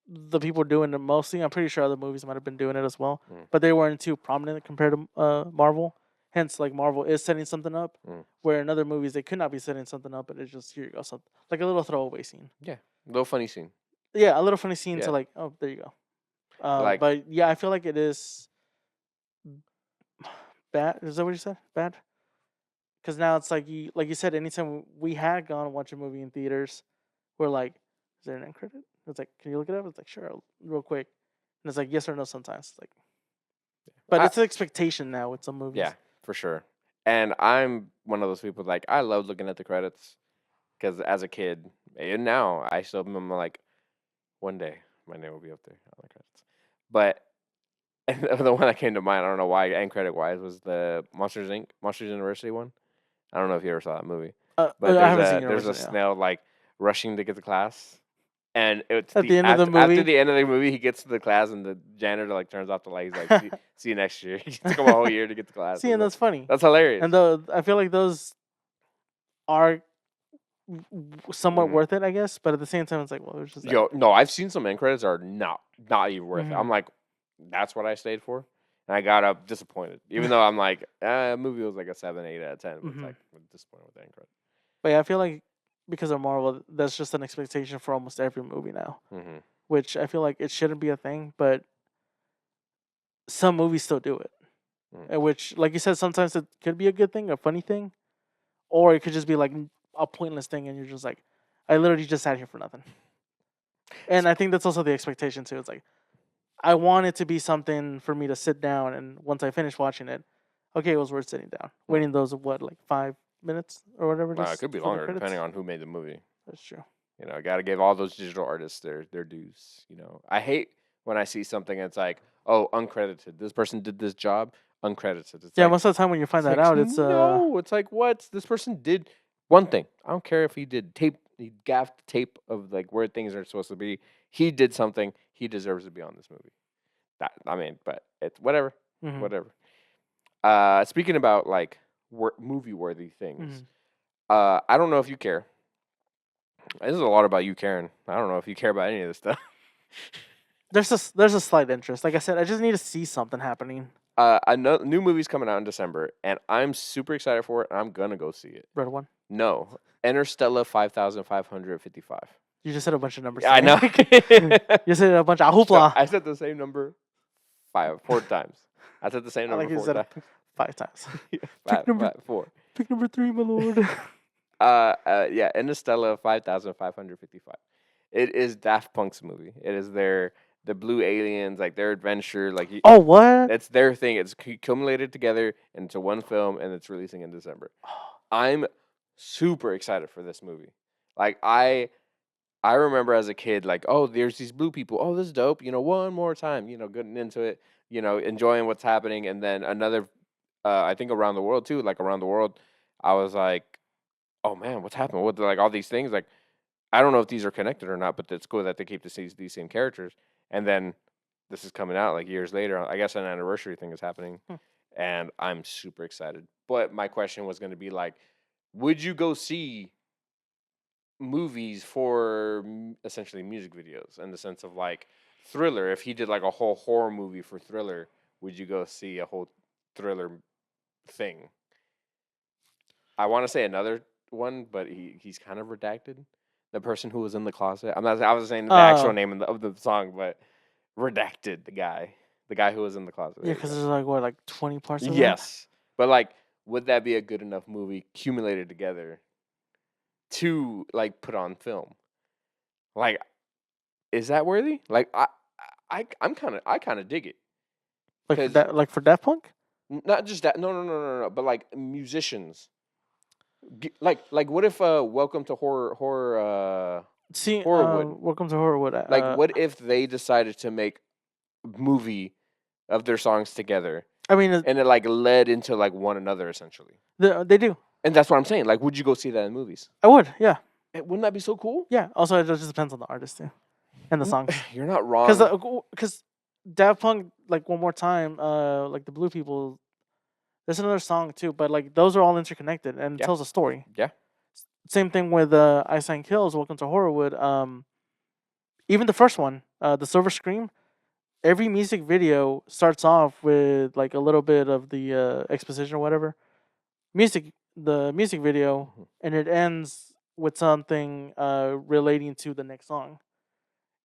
the people doing it mostly. I'm pretty sure other movies might have been doing it as well, Mm, but they weren't too prominent compared to Marvel. Hence, like Marvel is setting something up, mm. where in other movies they could not be setting something up, but it's just here you go, something like a little throwaway scene. Yeah. Little funny scene. Yeah, a little funny scene to Yeah. like, oh, there you go. Like, But yeah, I feel like it is bad. Is that what you said? Bad? Because now it's like you said, anytime we had gone and watched a movie in theaters, we're like, is there an end credit? It's like, can you look it up? It's like, sure, real quick. And it's like, yes or no sometimes. It's like, but I, it's an expectation now with some movies. yeah, for sure. And I'm one of those people like I love looking at the credits because as a kid and now I still am like one day my name will be up there on the credits. But the one that came to mind, I don't know why end credit wise, was the Monsters Inc. Monsters University one. I don't know if you ever saw that movie, but I haven't seen there's a University. Yeah. snail like rushing to get to class, and it's At the end of the after movie, the end of the movie he gets to the class and the janitor like turns off the light. He's like, see you next year. It took him a whole year to get to class. see, and that's funny. That's hilarious. And though I feel like those are somewhat Mhm. worth it, I guess. But at the same time, it's like, well, there's just that. Yo, no, I've seen some end credits are not even worth it. Mhm. I'm like, that's what I stayed for. And I got up disappointed, even though I'm like, movie was like a 7, 8 out of 10. But it's Hmm. like I'm disappointed with the end credit. But yeah, I feel like because of Marvel, that's just an expectation for almost every movie now. Mm-hmm. Which I feel like it shouldn't be a thing, but some movies still do it. Mm. Which, like you said, sometimes it could be a good thing, a funny thing, or it could just be like a pointless thing, and you're just like, I literally just sat here for nothing. And I think that's also the expectation too. It's like I want it to be something for me to sit down, and once I finish watching it, okay, it was worth sitting down, waiting those what like 5 minutes or whatever it It is could be for the longer credits. depending on who made the movie. That's true. You know, got to give all those digital artists their dues. You know, I hate when I see something that's like, oh, uncredited. This person did this job, uncredited. It's Yeah, like, most of the time when you find that out, it's no. It's like, what? This person did one thing. I don't care if he did tape. He gaffed tape of like where things are supposed to be. He did something. He deserves to be on this movie. That I mean, but it's whatever, mhm, whatever. Speaking about like movie worthy things, mhm. I don't know if you care. This is a lot about you caring. I don't know if you care about any of this stuff. There's a slight interest. Like I said, I just need to see something happening. A new movie's coming out in December, and I'm super excited for it. And I'm gonna go see it. Red one. No, Interstellar 5555. You just said a bunch of numbers. Yeah, I know. You said a bunch of So hoopla. I said the same number 4 times. I said the same I number like you 4 said times. it 5 times. Five, number- 4. Pick number 3, my lord. Yeah, Interstellar 5555. It is Daft Punk's movie. It is the blue aliens, like their adventure, like Oh, what? that's their thing. It's accumulated together into one film, and it's releasing in December. I'm super excited for this movie. Like I remember as a kid, like, oh, there's these blue people. Oh, this is dope. You know, one more time. You know, getting into it. You know, enjoying what's happening, and then another. I think around the world too. Like around the world, I was like, oh man, what's happening? What like all these things? Like I don't know if these are connected or not, but it's cool that they keep these same characters. And then this is coming out like years later. I guess an anniversary thing is happening, Hmm. and I'm super excited. But my question was going to be like, would you go see movies for essentially music videos in the sense of like Thriller? If he did like a whole horror movie for Thriller, would you go see a whole Thriller thing? I want to say another one, but he's kind of redacted. The person who was in the closet. I'm not. I was saying the actual name of the song, but redacted the guy who was in the closet. Yeah, There you because go. there's like 20 parts of that. Yes, but like, would that be a good enough movie accumulated together to like put on film? Like, is that worthy? Like, I kind of dig it Like for because that, like for Daft Punk. not just that. No. But like musicians, like what if Welcome to See, Horrorwood? Welcome to Horrorwood. Like, what if they decided to make a movie of their songs together, I mean, and it like led into like one another essentially? they do. And that's what I'm saying. Like, would you go see that in movies? I would. Yeah, Wouldn't that be so cool? yeah. Also, it just depends on the artist too, and the songs. You're not wrong. Because Daft Punk, like one more time, like the Blue People. There's another song too, but like those are all interconnected and it Yeah. tells a story. Yeah. Same thing with Einstein Kills, Welcome to Horrorwood. Even the first one, the Silver Scream. Every music video starts off with like a little bit of the exposition or whatever. The music video, Mhm. and it ends with something relating to the next song.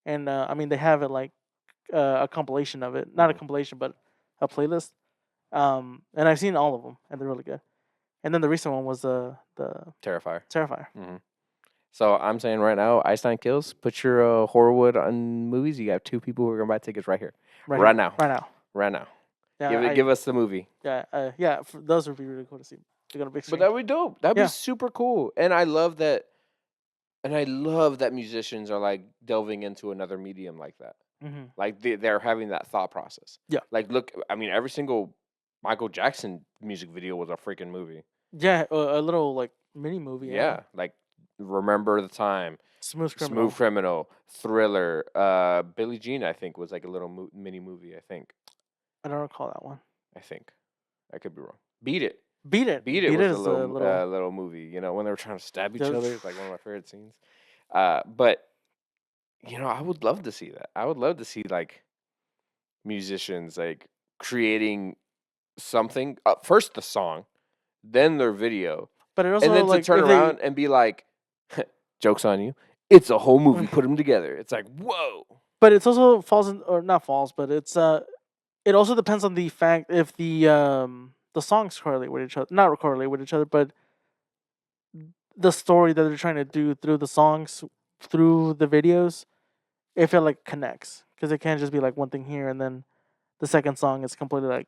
And I mean, they have it like a compilation of it, not a Mhm. compilation, but a playlist. And I've seen all of them, and they're really good. And then the recent one was the Terrifier. Terrifier. So I'm saying right now, Einstein Kills. Put your Horrorwood on movies. You got 2 people who are gonna buy tickets right here, right now, Right now. right now. Yeah, Give us the movie. yeah. Those would be really cool to see. They're gonna big But screen. that would be dope. That'd Yeah. be super cool. And I love that. And I love that musicians are like delving into another medium like that. Mm-hmm. Like they're having that thought process. Yeah. Like, look, I mean, every single Michael Jackson music video was a freaking movie. Yeah, a little like mini movie. Yeah. Like, Remember the Time, Smooth Criminal. Smooth Criminal, Thriller, Billie Jean, I think, was like a little mini movie, I think. I don't recall that one. I think. I could be wrong. Beat It. Beat It. Beat It was a is little movie, you know, when they were trying to stab each Yeah. other. It's like one of my favorite scenes. But you know, I would love to see that. I would love to see like musicians like creating something. First the song, then their video, But it and also then to like turn if they around and be like, "Jokes on you." It's a whole movie. Put them together. It's like, whoa. but it's also falls in, or not falls, but it's it also depends on the fact if the songs correlate with each other, not correlate with each other, but the story that they're trying to do through the songs, through the videos, if it like connects, because it can't just be like one thing here and then the second song is completely like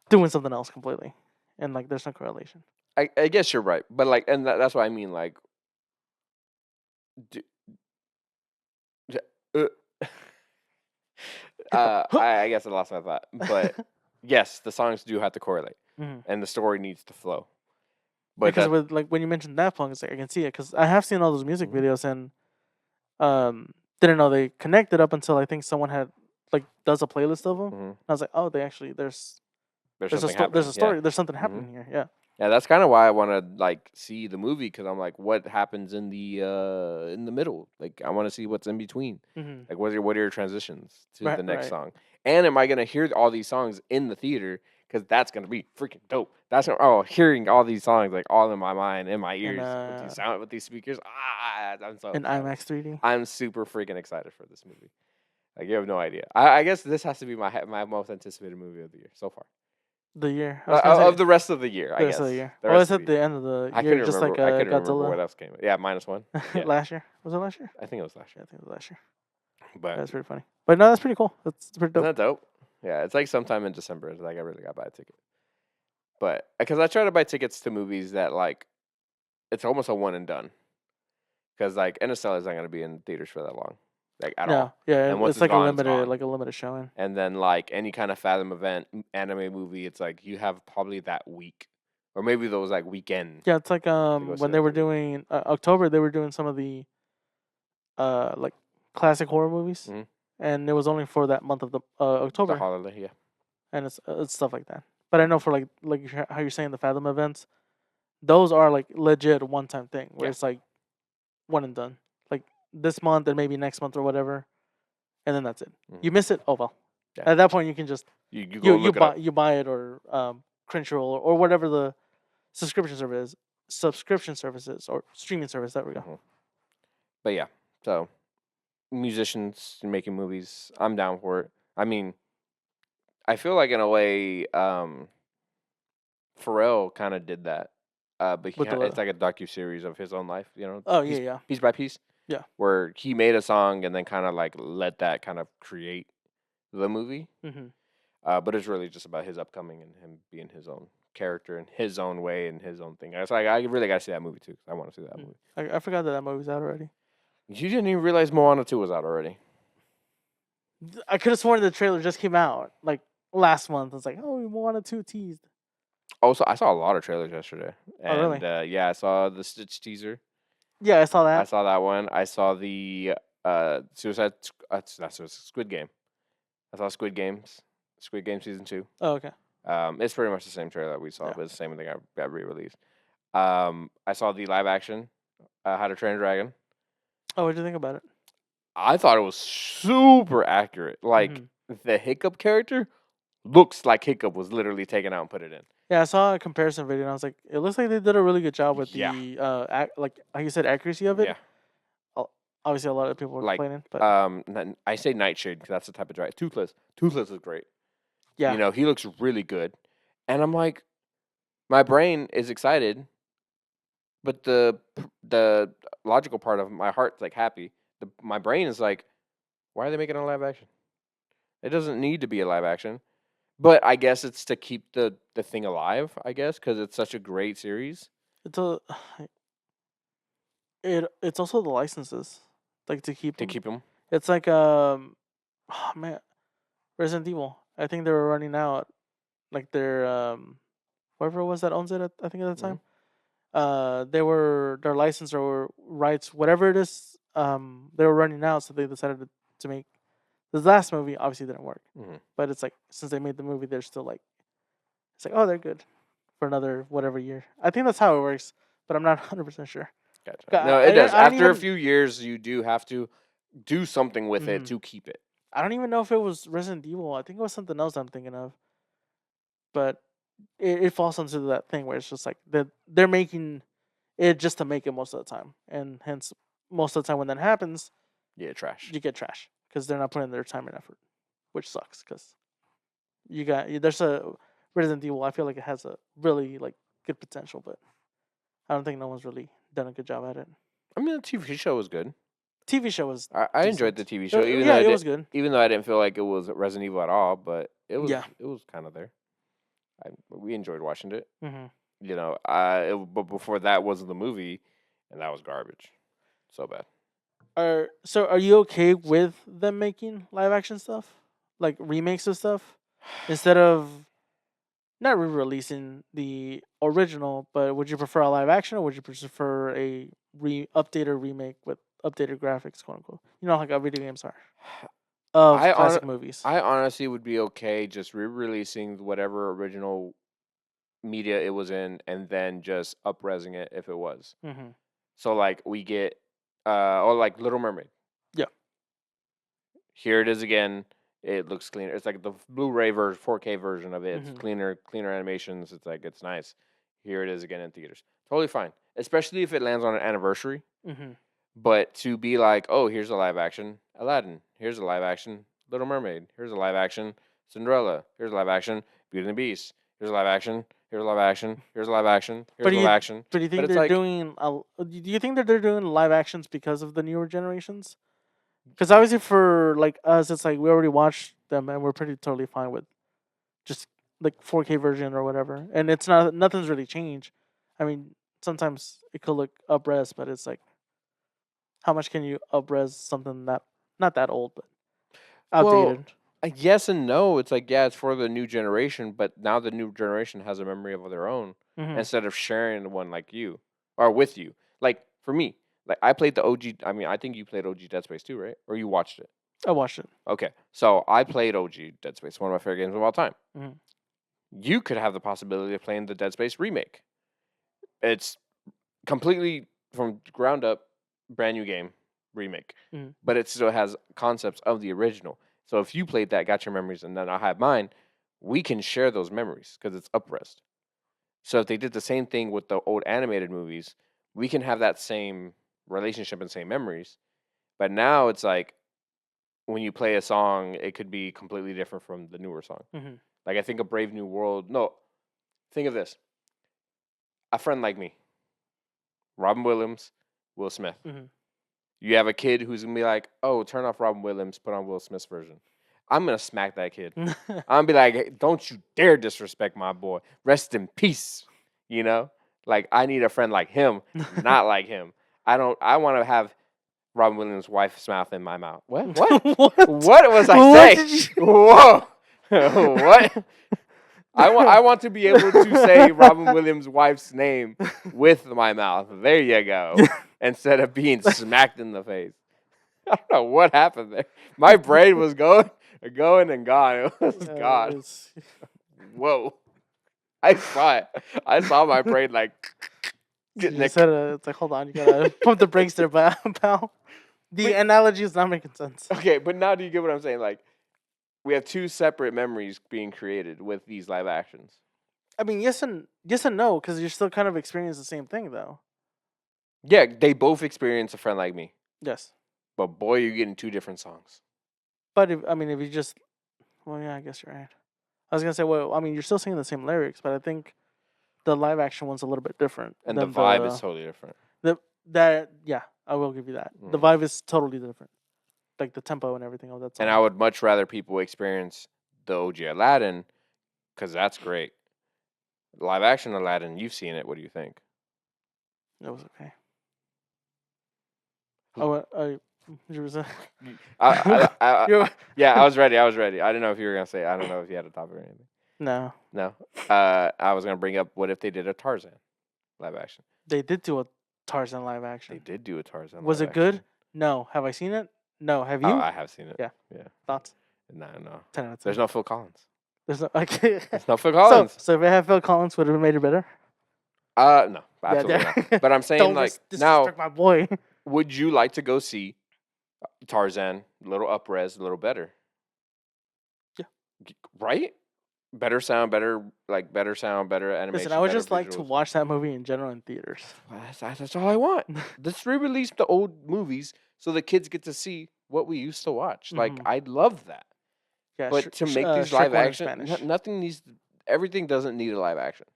doing something else completely, and like there's no correlation. I guess you're right, but like, and that's what I mean. Like, d- d- uh, I guess I lost my thought, but yes, the songs do have to correlate, and the story needs to flow. But Because that with like when you mentioned Daft Punk, it's like I can see it because I have seen all those music videos and didn't know they connected up until I think someone had like does a playlist of them. I was like, oh, they actually there's something happening. there's a story, there's something happening here. Yeah. Yeah, that's kind of why I want to like see the movie because I'm like, what happens in the middle? Like, I want to see what's in between. Like, what are your transitions to the next song? And am I gonna hear all these songs in the theater? Because that's gonna be freaking dope. That's hearing all these songs like all in my mind, in my ears, with these speakers. I'm so in excited. IMAX 3D. I'm super freaking excited for this movie. Like, you have no idea. I guess this has to be my most anticipated movie of the year so far. The year Of the rest of the year, I guess. The rest of the year. The Well, rest it's of at the the end of the I year, couldn't just remember. like I couldn't remember what Godzilla else came. Yeah, -1. Yeah. last year. Was it last year? I think it was last Yeah, year. I think it was last year. But That's pretty funny. But no, that's pretty cool. That's pretty isn't dope. that dope? Yeah, it's like sometime in December. It's like I really got to buy a ticket. But because I try to buy tickets to movies that like it's almost a one and done. Because like Interstellar is not going to be in theaters for that long, like at all. Yeah, And once it's like gone, a it's gone. limited showing. And then like any kind of Fathom event, anime movie, it's like you have probably that week, or maybe those like weekend. Yeah, it's like see when they that were movie. doing October, they were doing some of the like classic horror movies, and it was only for that month of the The October, holiday, yeah. and it's stuff like that. But I know for like how you're saying the Fathom events, those are like legit one time thing where Yeah. it's like one and done, like this month and maybe next month or whatever, and then that's it. You miss it, oh well. Yeah. At that point, you can just You go look it up. you buy it or Crunchyroll or whatever the subscription services or streaming service. There we go. But yeah, so musicians making movies, I'm down for it. I mean, I feel like in a way, Pharrell kind of did that. But it's like a docu-series of his own life, you know. Oh piece, yeah. piece by piece. Yeah. Where he made a song and then kind of like let that kind of create the movie. But it's really just about his upcoming and him being his own character in his own way and his own thing. It's like I really got to see that movie too. I want to see that movie. I forgot that movie's out already. You didn't even realize Moana 2 was out already. I could have sworn the trailer just came out like last month. It's like, oh, Moana 2 teased. Also, I saw a lot of trailers yesterday. And, oh, really? Yeah, I saw the Stitch teaser. Yeah, I saw that. I saw that one. I saw the Squid Game. I saw Squid Game season 2. Oh, okay. It's pretty much the same trailer that we saw, but it's the same thing I got re-released. I saw the live action How to Train Your Dragon. Oh, what did you think about it? I thought it was super accurate. Like the Hiccup character looks like Hiccup was literally taken out and put it in. Yeah, I saw a comparison video and I was like, it looks like they did a really good job with the like you said, accuracy of it. Yeah. Obviously, a lot of people were complaining, but I say Nightshade because that's the type of dragon. Toothless is great. Yeah, you know he looks really good, and I'm like, my brain is excited, but the logical part of my heart's like happy. My brain is like, why are they making a live action? It doesn't need to be a live action, but I guess it's to keep the thing alive. I guess because it's such a great series. It's also the licenses, like to keep them. It's like oh man, Resident Evil. I think they were running out, like their whoever it was that owns it. I think at the time, their license or rights, whatever it is, they were running out, so they decided to make this last movie. Obviously, didn't work, but it's like since they made the movie, they're still like, it's like, oh, they're good for another whatever year. I think that's how it works, but I'm not 100% sure. Gotcha. No, it does. After a few years, you do have to do something with it to keep it. I don't even know if it was Resident Evil. I think it was something else I'm thinking of. But it falls into that thing where it's just like they're making it just to make it most of the time, and hence most of the time when that happens, Yeah, trash. you get trash because they're not putting their time and effort, which sucks. Because there's a Resident Evil. I feel like it has a really like good potential, but I don't think no one's really done a good job at it. I mean, the TV show was good. TV show was I enjoyed the TV show, even yeah, though it was good. even though I didn't feel like it was Resident Evil at all, but Yeah. it was kind of there. We enjoyed watching it. Mm-hmm. You know, but before that was the movie, and that was garbage. So bad. Are you okay with them making live action stuff, like remakes of stuff, instead of not re-releasing the original? But would you prefer a live action, or would you prefer a updated remake with updated graphics, quote unquote? You know, like how video games are of classic movies. I honestly would be okay just re-releasing whatever original media it was in, and then just up-resing it if it was. Mm-hmm. So like we get, or like Little Mermaid. Yeah. Here it is again. It looks cleaner. It's like the Blu-ray 4K version of it. It's Mhm. cleaner animations. It's like it's nice. Here it is again in theaters. Totally fine, especially if it lands on an anniversary. Mm-hmm. But to be like, oh, here's a live action Aladdin. Here's a live action Little Mermaid. Here's a live action Cinderella. Here's a live action Beauty and the Beast. Here's a live action. Here's a live action. Here's a live action. Here's a live action. But do you think But it's they're like, doing? Do you think that they're doing live actions because of the newer generations? Because obviously for like us, it's like we already watched them and we're pretty totally fine with just like 4K version or whatever, and it's nothing's really changed. I mean, sometimes it could look up-res, but it's like, how much can you up-res something that not that old but outdated? yes and no. It's like, yeah, it's for the new generation, but now the new generation has a memory of their own Mm-hmm. instead of sharing one like you or with you. Like for me, like I played the OG. I mean, I think you played OG Dead Space too, right? Or you watched it? I watched it. Okay, so I played OG Dead Space, one of my favorite games of all time. Mhm. You could have the possibility of playing the Dead Space remake. It's completely from ground up, brand new game remake, Mhm. but it still has concepts of the original. So if you played that, got your memories, and then I have mine, we can share those memories because it's up-res. So if they did the same thing with the old animated movies, we can have that same relationship and same memories. But now it's like when you play a song, it could be completely different from the newer song. Mhm. Like I think a Brave New World. No, think of this: A Friend Like Me, Robin Williams, Will Smith. Mhm. You have a kid who's gonna be like, "Oh, turn off Robin Williams, put on Will Smith's version." I'm gonna smack that kid. I'm gonna be like, hey, "Don't you dare disrespect my boy. Rest in peace." You know, like I need a friend like him, not like him. I don't. I want to have Robin Williams' wife's mouth in my mouth. What? What was I What saying? did you? Whoa! What? I want to be able to say Robin Williams' wife's name with my mouth. There you go. Instead of being smacked in the face. I don't know what happened there. My brain was going and gone. It was gone. It's- Whoa. I saw it. I saw my brain like you Nick. said it's like, hold on, you gotta pump the brakes there, pal. The Wait. analogy is not making sense. Okay, but now do you get what I'm saying? Like we have two separate memories being created with these live actions. I mean, yes and no, because you're still kind of experiencing the same thing, though. Yeah, they both experience A Friend Like Me. Yes, But boy, you're getting two different songs. but if you just, well, yeah, I guess you're right. I was gonna say, well, I mean, you're still singing the same lyrics, but I think the live action one's a little bit different. And the than vibe is totally different. Yeah, I will give you that. The vibe is totally different, like the tempo and everything of that song. And I would much rather people experience the OG Aladdin because that's great. Live action Aladdin, you've seen it. What do you think? It was okay. You were saying- Yeah, I was ready. I didn't know if you were gonna say. I don't know if you had a topic or anything. No, No. I was gonna bring up what if they did a Tarzan live action. they did do a Tarzan live action. They did do a Tarzan. Was live it good? action. No. Have I seen it? No. Have you? Oh, I have seen it. Yeah. Yeah. Thoughts? No. 10 out of 10. There's no Phil Collins. There's no. Okay. There's no Phil Collins. So if it had Phil Collins, would it have made it better? No, absolutely not. But I'm saying Don't like disrespect now, my boy. would you like to go see Tarzan, a little up-res, a little better? right? Better sound, better animation, Listen, I would better just like to visuals. watch that movie in general in theaters. Well, that's all I want. Let's re-release the old movies so the kids get to see what we used to watch. Like Mhm. I'd love that. Yeah, But to make these Shrek live 1 in action, Spanish. nothing needs. Everything doesn't need a live action.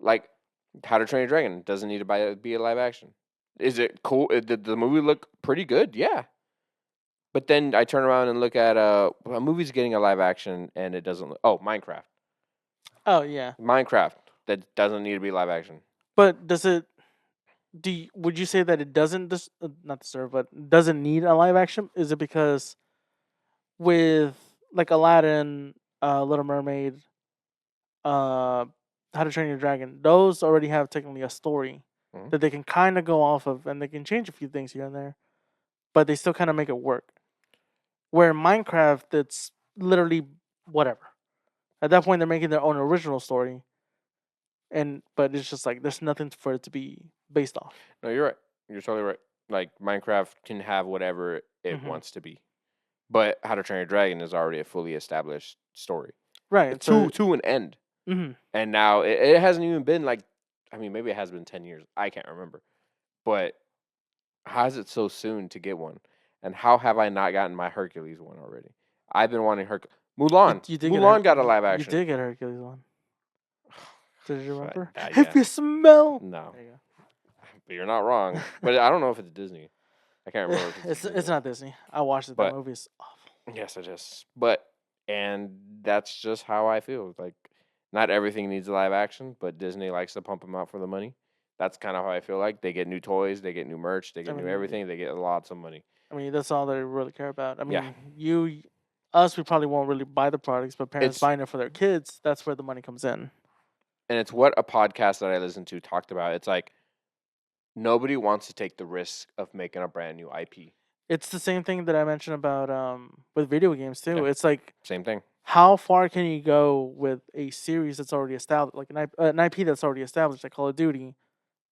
Like How to Train Your Dragon doesn't need to be a live action. Is it cool? Did the movie look pretty good? Yeah. But then I turn around and look at a movie's getting a live action and it doesn't. Oh, Minecraft. Oh yeah, Minecraft that doesn't need to be live action. but does it? Would you say that it doesn't not deserve, but doesn't need a live action? Is it because with like Aladdin, Little Mermaid, uh, How to Train Your Dragon, those already have technically a story Mhm. that they can kind of go off of, and they can change a few things here and there, but they still kind of make it work. Where Minecraft, it's literally whatever. At that point, they're making their own original story, but it's just like there's nothing for it to be based off. No, you're right. You're totally right. Like Minecraft can have whatever it Hmm. wants to be, but How to Train Your Dragon is already a fully established story Right. to an end. Mhm. And now it hasn't even been like, I mean, maybe it has been 10 years. I can't remember, but how is it so soon to get one? And how have I not gotten my Hercules one already? I've been wanting Mulan. You did get Mulan got a live you action. did get Hercules one. Did you remember? Yeah. If you smell. No, There you but you're not wrong. But I don't know if it's Disney. I can't go. remember if it's Disney. It's not Disney. I watched it. That But movie is awful. yes, it is. But and that's just how I feel. Like not everything needs a live action, but Disney likes to pump them out for the money. That's kind of how I feel like. They get new toys, they get new merch, they I get new mean, everything, they get lots of money. that's all they really care about. I Yeah. mean, us, we probably won't really buy the products, but parents It's buying it for their kids, that's where the money comes in. and it's what a podcast that I listened to talked about. It's like nobody wants to take the risk of making a brand new IP. It's the same thing that I mentioned about with video games too. Yeah. It's like Same thing. how far can you go with a series that's already established, like an IP that's already established, like Call of Duty?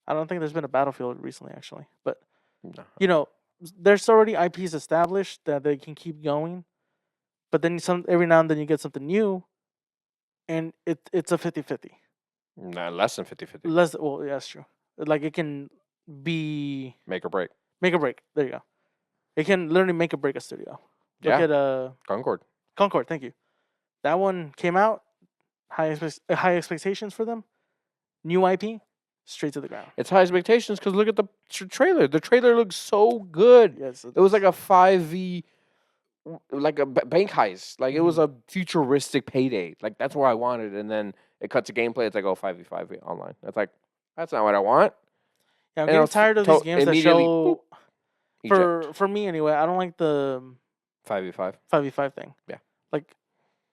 I don't think there's been a Battlefield recently, actually, but No. you know, there's already IPs established that they can keep going. But then every now and then you get something new, and it's a 50-50. Not less than 50-50. Less, well, yeah, that's true. Like it can be Make or break. make or break. There you go. It can literally make or break a studio. Look Yeah. at Concord. Concord. Thank you. That one came out high expectations for them. New IP, straight to the ground. It's high expectations because look at the trailer. The trailer looks so good. Yes, It was like a 5V, like a bank heist. Like it was Mhm. a futuristic payday. Like that's what I wanted. And then it cuts to gameplay. It's like, oh, 5v5 online. It's like, that's not what I want. Yeah, I'm And I getting was tired of these games that immediately, show. eject. For me anyway, I don't like the 5v5. 5v5 thing. Yeah.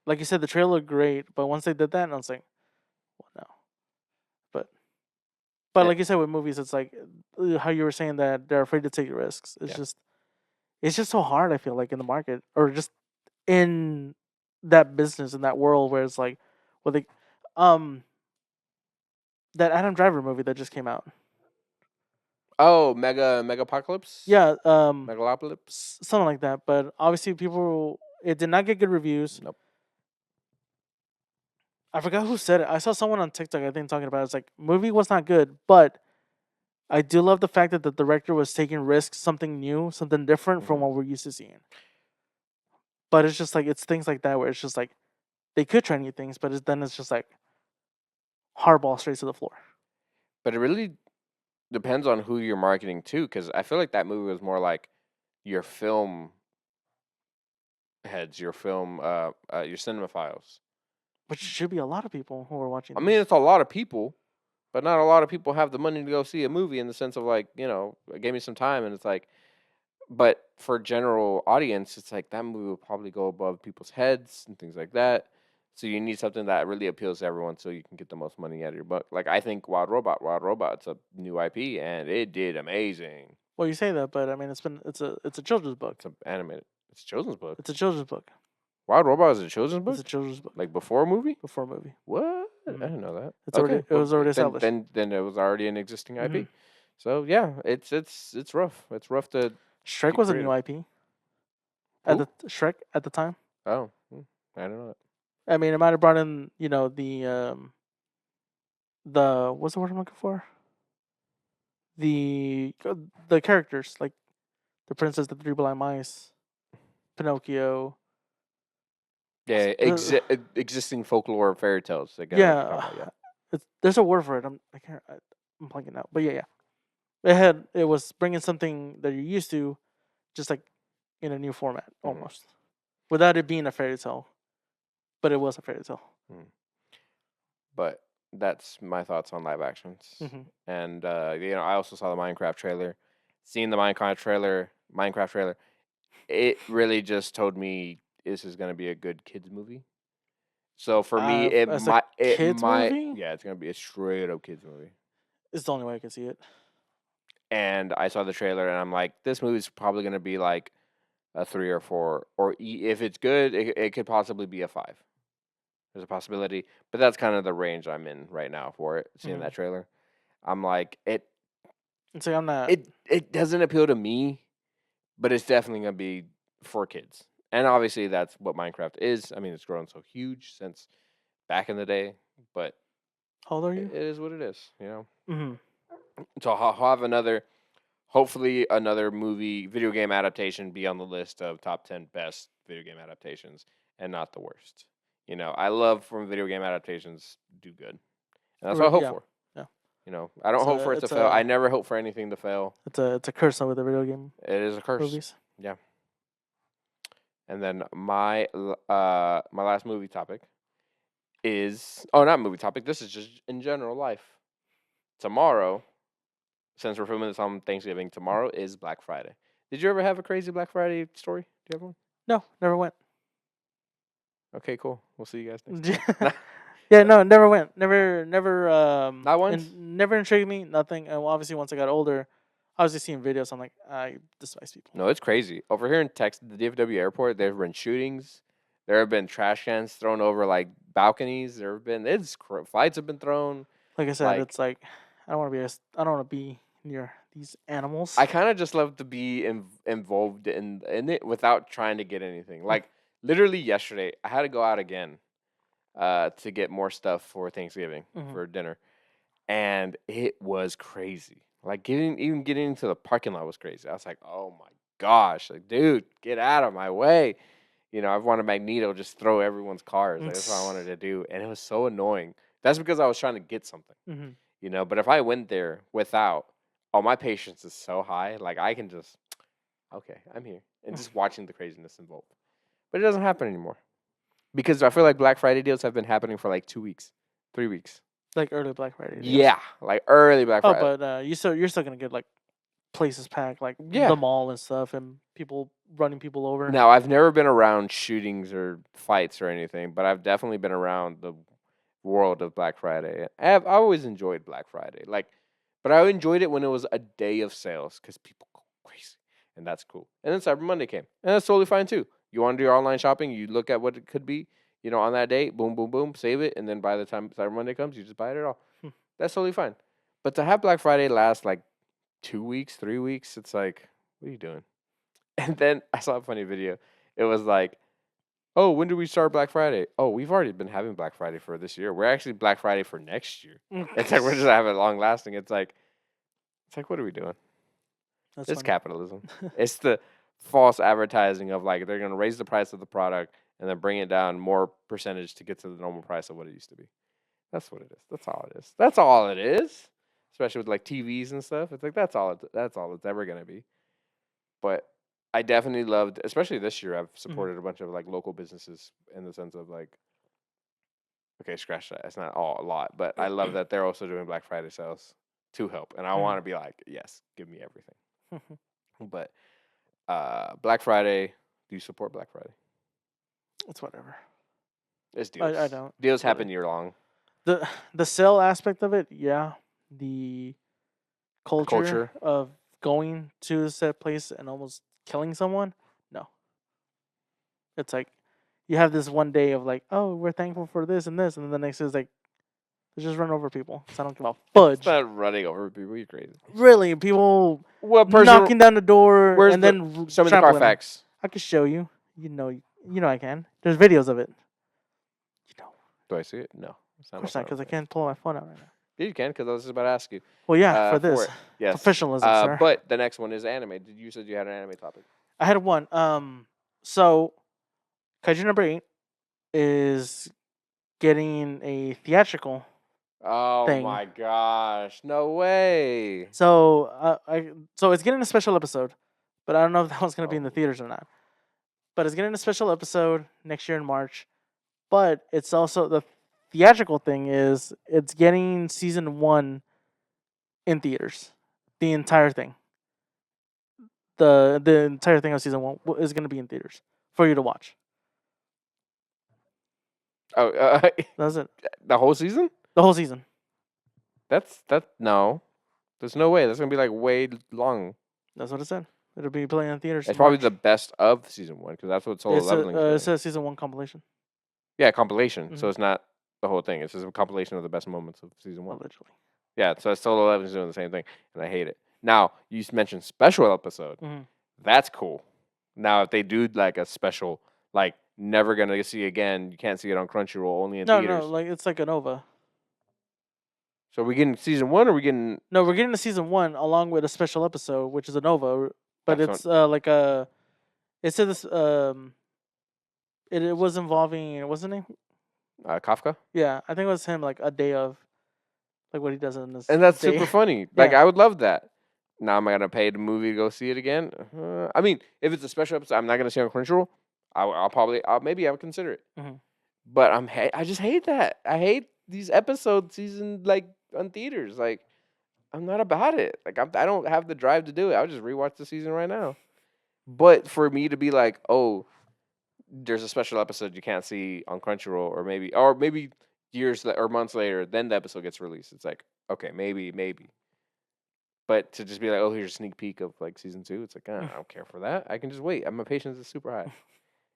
Like you said, the trailer looked great, but once they did that, I was like, well, no. But Yeah. like you said with movies, it's like how you were saying that they're afraid to take risks. Yeah. It's just so hard. I feel like in the market or just in that business in that world where it's like, well, they, um, that Adam Driver movie that just came out. Oh, Megapocalypse? Yeah, Megalopolis? something like that. But obviously, it did not get good reviews. Nope. I forgot who said it. I saw someone on TikTok, I think, talking about it. It's like, movie was not good, but I do love the fact that the director was taking risks, something new, something different from Mhm. what we're used to seeing. But it's just like, it's things like that where it's just like, they could try new things, but then it's just like, hardball straight to the floor. But it really depends on who you're marketing to, because I feel like that movie was more like your film heads, your cinemaphiles. Which should be a lot of people who are watching I these. mean, it's a lot of people, but not a lot of people have the money to go see a movie in the sense of like, give me some time. And it's like, but for general audience, it's like that movie will probably go above people's heads and things like that. So you need something that really appeals to everyone so you can get the most money out of your buck. Like I think Wild Robot's a new IP and it did amazing. Well, you say that, but I mean, it's a children's book. It's it's a children's book. It's a children's book. Wild Robot is a children's book? It's a children's book. Like before a movie? Before a movie. What? I didn't know that. It was already established. Then it was already an existing IP. Mhm. So yeah, it's rough. It's rough to Shrek be was a creative. new IP. Who? Shrek at the time. Oh. I don't know. I mean, it might have brought in, the what's the word I'm looking for? The characters like the Princess, the Three Blind Mice, Pinocchio. Yeah, Uh, existing folklore fairy tales. I get what you're yeah, talking about. there's a word for it. I'm blanking out. But yeah, it was bringing something that you're used to, just like in a new format Yeah. Mm-hmm. almost, without it being a fairy tale. But it was a fairy tale. Mm. But that's my thoughts on live actions. Mm-hmm. And I also saw the Minecraft trailer. Seeing the Minecraft trailer, it really just told me this is gonna be a good kids movie. So for me, As a kids movie, yeah, it's gonna be a straight up kids movie. it's the only way I can see it. And I saw the trailer, and I'm like, this movie's probably gonna be like a 3 or 4, or if it's good, it could possibly be a 5. There's a possibility, but that's kind of the range I'm in right now for it. Seeing Mm-hmm. that trailer, I'm like, And so I'm not. it doesn't appeal to me, but it's definitely gonna be for kids. And obviously, that's what Minecraft is. I mean, it's grown so huge since back in the day, but How old are it you? is what it is, you know. Mm-hmm. So I'll have hopefully another video game adaptation be on the list of top 10 best video game adaptations, and not the worst. I love from video game adaptations do good, and that's what I hope Yeah, for. yeah. I don't hope for it to It's fail. I a never hope for anything to fail. it's a curse with the video game It is a curse. movies. Yeah. And then my last movie topic is not movie topic. This is just in general life. Tomorrow, since we're filming this on Thanksgiving, tomorrow is Black Friday. Did you ever have a crazy Black Friday story? Do you have one? No, never went. Okay, cool. We'll see you guys next time. Yeah, no, never went. Never. Not once? Never intrigued me. Nothing. And obviously, once I got older, I was just seeing videos. I'm like, I despise people. No, it's crazy. Over here in Texas, the DFW airport, there have been shootings. There have been trash cans thrown over like balconies. There have been flights have been thrown. Like I said, Like, it's like I don't want to be. I don't want to be near these animals. I kind of just love to be involved in it without trying to get anything. Like literally yesterday, I had to go out again to get more stuff for Thanksgiving for dinner, and it was crazy. Like getting into the parking lot was crazy. I was like, oh my gosh, like dude, get out of my way. I've wanted Magneto just throw everyone's cars. Like, that's what I wanted to do, and it was so annoying. That's because I was trying to get something. But if I went there without, my patience is so high. Like I can just, okay, I'm here, and just watching the craziness involved. But it doesn't happen anymore because I feel like Black Friday deals have been happening for like 2 weeks, 3 weeks. Like early Black Friday. Yeah, like early Black Friday. Oh, but you're still gonna get like places packed, like Yeah. the mall and stuff, and people running people over. Now, I've never been around shootings or fights or anything, but I've definitely been around the world of Black Friday. I always enjoyed Black Friday, but I enjoyed it when it was a day of sales because people go crazy, and that's cool. And then Cyber Monday came, and that's totally fine too. You want to do your online shopping, you look at what it could be, on that day, boom, boom, boom, save it, and then by the time Cyber Monday comes, you just buy it all. That's totally fine. But to have Black Friday last like 2 weeks, 3 weeks, it's like, what are you doing? And then I saw a funny video. It was like, oh, when do we start Black Friday? Oh, we've already been having Black Friday for this year. We're actually Black Friday for next year. It's like we're just having it long lasting. It's like, what are we doing? That's It's funny. capitalism. It's the false advertising of like they're gonna raise the price of the product and then bring it down more percentage to get to the normal price of what it used to be. That's what it is. That's all it is. That's all it is. Especially with like TVs and stuff. It's like that's all it's ever gonna be. But I definitely loved, especially this year, I've supported a bunch of like local businesses in the sense of like, okay, scratch that. It's not all a lot, but I love that they're also doing Black Friday sales to help. And I want to be like, yes, give me everything. But Black Friday, do you support Black Friday? It's whatever. It's deals. I don't. Deals happen year long. The sale aspect of it, yeah. The culture of going to said place and almost killing someone, no. It's like you have this one day of like, oh, we're thankful for this, and then the next is like, let's just run over people. So I don't give a fudge. It's not running over people. You're crazy. Really, people What person knocking down the door where's and the- then show me the trampling them. Carfax? I can show you. You know I can. There's videos of it. Do I see it? No. It's Of not my course not, final because I place. can't pull my phone out right now. Yeah, you can, because I was just about to ask you. Well, yeah, for For this it. Yes. professionalism, sir. But the next one is anime. You said you had an anime topic? I had one. So Kaiju number 8 is getting a theatrical Oh thing. my gosh! No way. So so it's getting a special episode, but I don't know if that one's gonna be in the Oh. theaters or not. But it's getting a special episode next year in March. But it's also the theatrical thing is it's getting season 1 in theaters, the entire thing. The entire thing of season 1 is gonna be in theaters for you to watch. Oh, That's it. the whole season? The whole season. That's no. There's no way. That's gonna be like way long. That's what it said. It'll be playing in theaters. It's in probably March. the best of season 1 because that's what Solo It's Leveling is it getting. says season 1 compilation. Yeah, compilation. So Mhm. it's not the whole thing. It's just a compilation of the best moments of season 1. Allegedly. Yeah, so Solo Leveling is doing the same thing, and I hate it. Now you mentioned special episode. Mhm. That's cool. Now if they do like a special, like never gonna see again, you can't see it on Crunchyroll, only in No, theaters. like it's like a Nova. So are we getting season 1 or are we getting? No, we're getting to season 1 along with a special episode, which is a Nova, but That's it's like a. It said this. It was involving wasn't it? Kafka? Yeah, I think it was him. Like a day of, like what he does in this. And that's day. super funny. Like Yeah. I would love that. Now am I gonna pay the movie to go see it again? I mean, if it's a special episode, I'm not gonna see it on Crunchyroll. I'll probably maybe I would consider it. Mhm. But I just hate that. I hate these episode season like on theaters. Like I'm not about it. Like I don't have the drive to do it. I'll just rewatch the season right now. But for me to be like, oh, there's a special episode you can't see on Crunchyroll, or maybe years or months later, then the episode gets released. It's like, okay, maybe. But to just be like, oh, here's a sneak peek of like season 2, it's like, I don't care for that. I can just wait. My patience is super high.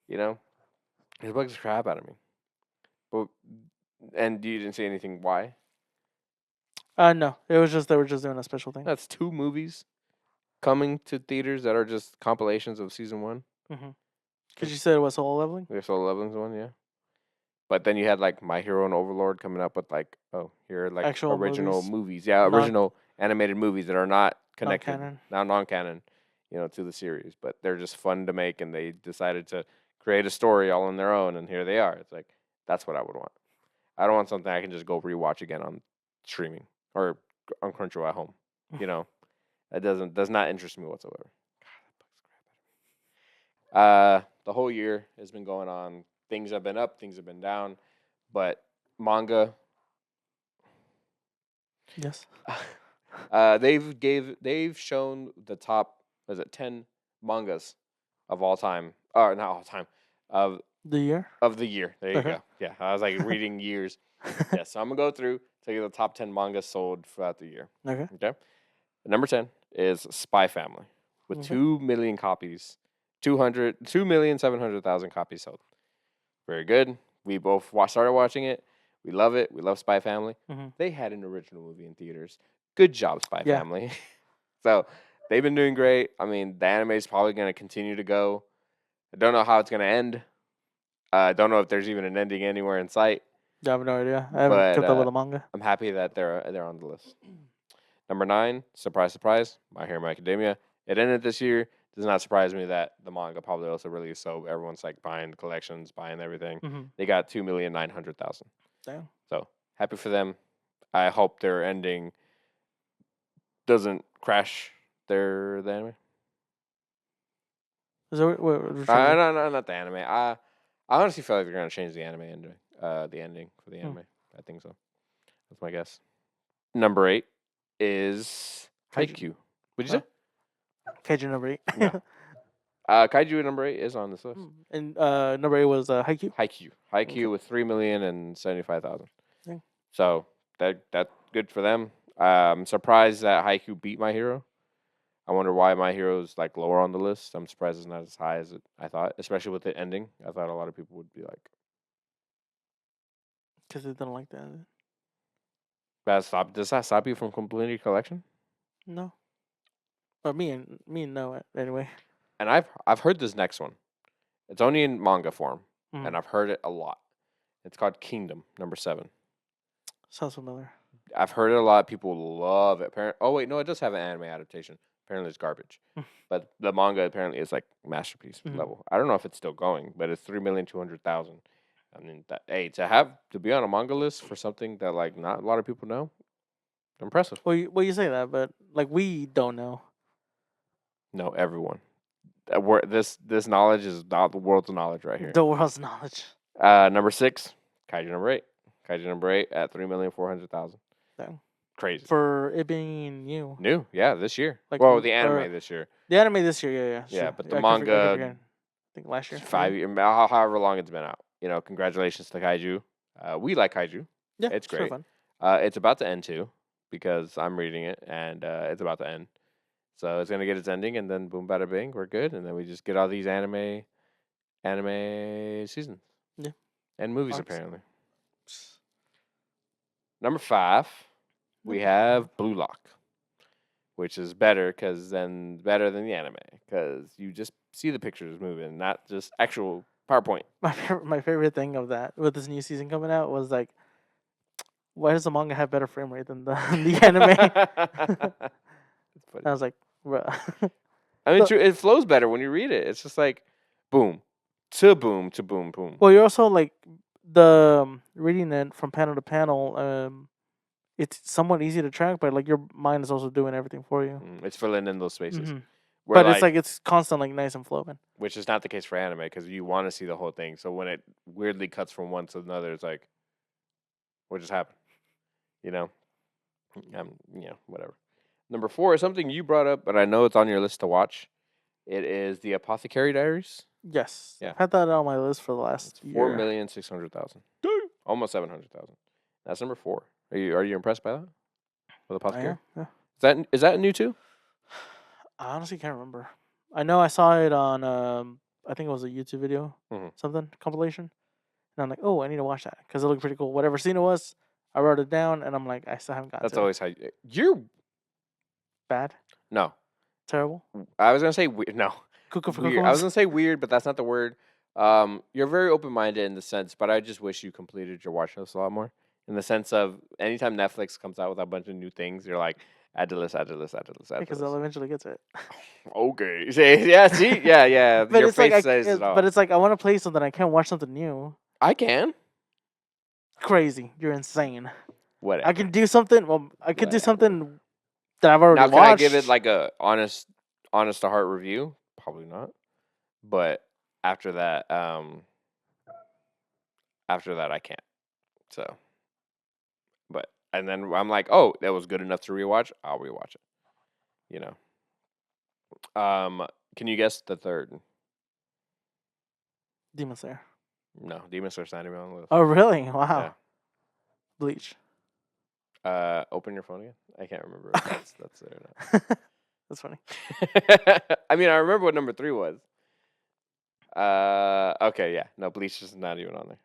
You know, it bugs the crap out of me. But and you didn't say anything why? No, it was just they were just doing a special thing. That's 2 movies coming to theaters that are just compilations of season 1. Because you said it was Solo Leveling. There's Solo Leveling's one, yeah. But then you had like My Hero and Overlord coming up with like, oh, here are like Actual original movies. movies. Yeah, Non- original animated movies that are not connected, Non-canon. now non-canon, to the series, but they're just fun to make, and they decided to create a story all on their own, and here they are. It's like that's what I would want. I don't want something I can just go rewatch again on streaming or on Crunchyroll at home. That does not interest me whatsoever. The whole year has been going on. Things have been up, things have been down, but manga. Yes. They've shown the top 10 mangas of all time, or not all time, of The year. the year. There you Okay. go. Yeah, I was like reading years. Yeah, so I'm gonna go through, tell you the top 10 mangas sold throughout the year. Okay. Okay. Number 10 is Spy Family with Okay. 2 million copies, 2,700,000 copies sold. Very good. We both started watching it. We love it. We love Spy Family. Mhm. They had an original movie in theaters. Good job, Spy Yeah. Family. So they've been doing great. I mean, the anime is probably going to continue to go. I don't know how it's going to end. I don't know if there's even an ending anywhere in sight. I have no idea. I haven't But, kept up with the manga. I'm happy that they're on the list. Number 9, surprise, surprise, My Hero Academia. It ended this year. Does not surprise me that the manga probably also released, so everyone's like buying the collections, buying everything. Mm-hmm. They got 2,900,000. Damn. So happy for them. I hope their ending doesn't crash the anime. Is there, No, not the anime. I honestly feel like they're gonna change the anime ending. The ending for the anime. I think so. That's my guess. Number 8 is Kaiju. Haikyuu. What'd you say? Kaiju number 8. No. Kaiju number 8 is on this list. And number 8 was Haikyuu. Haikyuu. Haikyuu with 3,075,000. Dang. So that's good for them. I'm surprised that Haikyuu beat My Hero. I wonder why My Hero's like lower on the list. I'm surprised it's not as high as I thought, especially with the ending. I thought a lot of people would be like, Because they didn't like that. does that stop you from completing your collection? No. Or me and no anyway. And I've heard this next one. It's only in manga form, Mhm. and I've heard it a lot. It's called Kingdom, number 7. Sounds familiar. I've heard it a lot. People love it. Oh wait, no, it does have an anime adaptation. Apparently, it's garbage. But the manga apparently is like masterpiece level. I don't know if it's still going, but it's 3,200,000. I mean, to be on a manga list for something that like not a lot of people know, impressive. Well, you say that, but like we don't know. No, everyone. This knowledge is not the world's knowledge right here. The world's knowledge. Number 6, Kaiju number 8. Kaiju number 8 at 3,400,000. Dang. Crazy. For it being new. New, yeah, this year. Like, well, the anime this year. The anime this year, yeah. Yeah, Sure. but the I manga, think last year. 5 years, however long it's been out. Congratulations to Kaiju. We like Kaiju. Yeah, it's sort of great. fun. It's about to end too, because I'm reading it, and it's about to end. So it's gonna get its ending, and then boom, bada bing, we're good, and then we just get all these anime seasons. Yeah. And movies Arcs. apparently. Number 5, we have Blue Lock, which is better than the anime, because you just see the pictures moving, not just actual PowerPoint. My favorite thing of that with this new season coming out was like, why does the manga have better frame rate than the anime? I was like, bruh. I mean, it flows better when you read it. It's just like boom, to boom, to boom, boom. Well, you're also like the reading it from panel to panel. It's somewhat easy to track, but like your mind is also doing everything for you. It's filling in those spaces. But it's like it's constant, like nice and flowing. Which is not the case for anime, because you want to see the whole thing. So when it weirdly cuts from one to another, it's like, what just happened? Whatever. Number 4 is something you brought up, but I know it's on your list to watch. It is the Apothecary Diaries. Yes. Yeah. I've had that on my list for the last year. 4,600,000. Almost 700,000. That's number 4. Are you impressed by that? With Apothecary? Yeah. Is that new too? I honestly can't remember. I know I saw it on I think it was a YouTube video, something compilation, and I'm like, oh, I need to watch that because it looked pretty cool. Whatever scene it was, I wrote it down, and I'm like, I still haven't got. That's always how you're bad. No, terrible. I was gonna say weird. No, weird. I was gonna say weird, but that's not the word. You're very open minded in the sense, but I just wish you completed your watch list a lot more. In the sense of anytime Netflix comes out with a bunch of new things, you're like, add to list, add to list, add to list, add to list. Because they'll eventually get to it. Okay. Yeah, see? Yeah. But your it's face like says it all. But it's like I want to play something. I can't watch something new. I can. Crazy. You're insane. Whatever. I can do something. Well, I could do something that I've already watched. Now, can I give it like a honest to heart review? Probably not. But after that, I can't. So, and then I'm like, oh, that was good enough to rewatch. I'll rewatch it. Can you guess the third? Demon Slayer. No, Demon Slayer's not even on the list. Oh, really? Wow. Yeah. Bleach. Open your phone again. I can't remember if that's there or not. That's funny. I mean, I remember what number 3 was. Okay, yeah. No, Bleach is not even on there.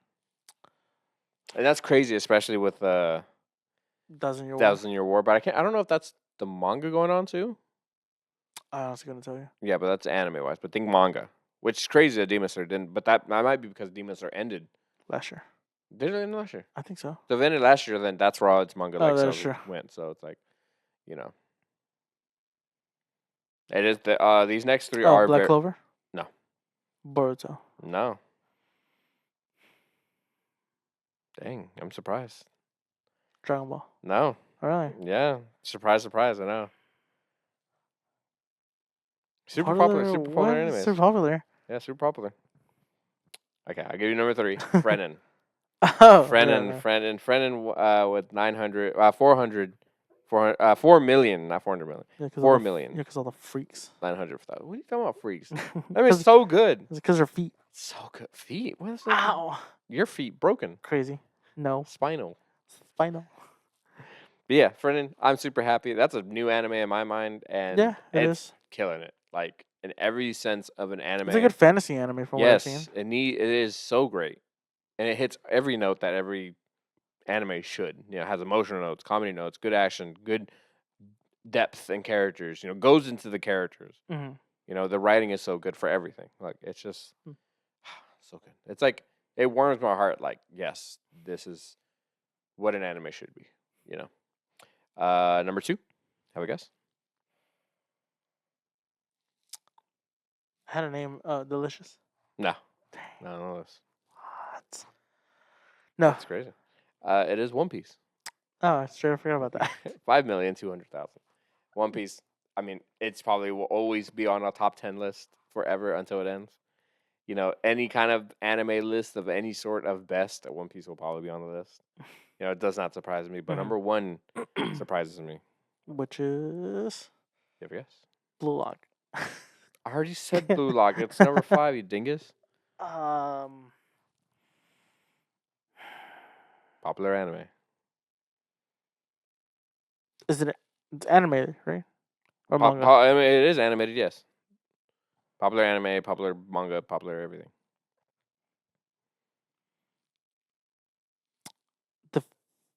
And that's crazy, especially with Thousand Year War. But I don't know if that's the manga going on too. I was gonna tell you. Yeah, but that's anime wise. But think manga, which is crazy that Demon Slayer didn't. But that might be because Demon Slayer ended last year. Did it end last year? I think so. So if it ended last year, then that's where all its manga went. So it's like, it is the these next 3 are Black Clover. No. Boruto. No. Dang, I'm surprised. Dragon Ball. No. Really? Yeah. Surprise, I know. Super popular anime. Super popular. Yeah, super popular. Okay, I'll give you number 3. Frennen. Oh. Frennen with 4 million, not 400 million. Yeah, 4 million. Yeah, because all the freaks. 900,000. What are you talking about, freaks? I mean, it's so good. It's because their feet. So good. Feet? What is that? Ow. Your feet broken. Crazy. No. Spinal. But yeah, Frennen, I'm super happy. That's a new anime in my mind, and yeah, it's killing it. Like in every sense of an anime. It's a good fantasy anime from what I've seen. Yes, it is so great, and it hits every note that every anime should. It has emotional notes, comedy notes, good action, good depth and characters. Goes into the characters. Mm-hmm. The writing is so good for everything. Like it's just so good. It's like it warms my heart. Like, yes, this is what an anime should be. You know. Number 2. Have a guess. I had a name. Delicious. No, Dang. no, this. What? No. That's crazy. It is One Piece. Oh, I straight up forgot about that. 5,200,000. One Piece. I mean, it's probably will always be on a top 10 list forever until it ends. You know, any kind of anime list of any sort of best, One Piece will probably be on the list. You know, it does not surprise me, but Mhm. number 1 surprises me. Which is You have a guess? Blue Lock. I already said Blue Lock. It's number 5, you dingus. Popular anime. Is it? It's animated, right? Or manga? I mean, it is animated, yes. Popular anime, popular manga, popular everything. The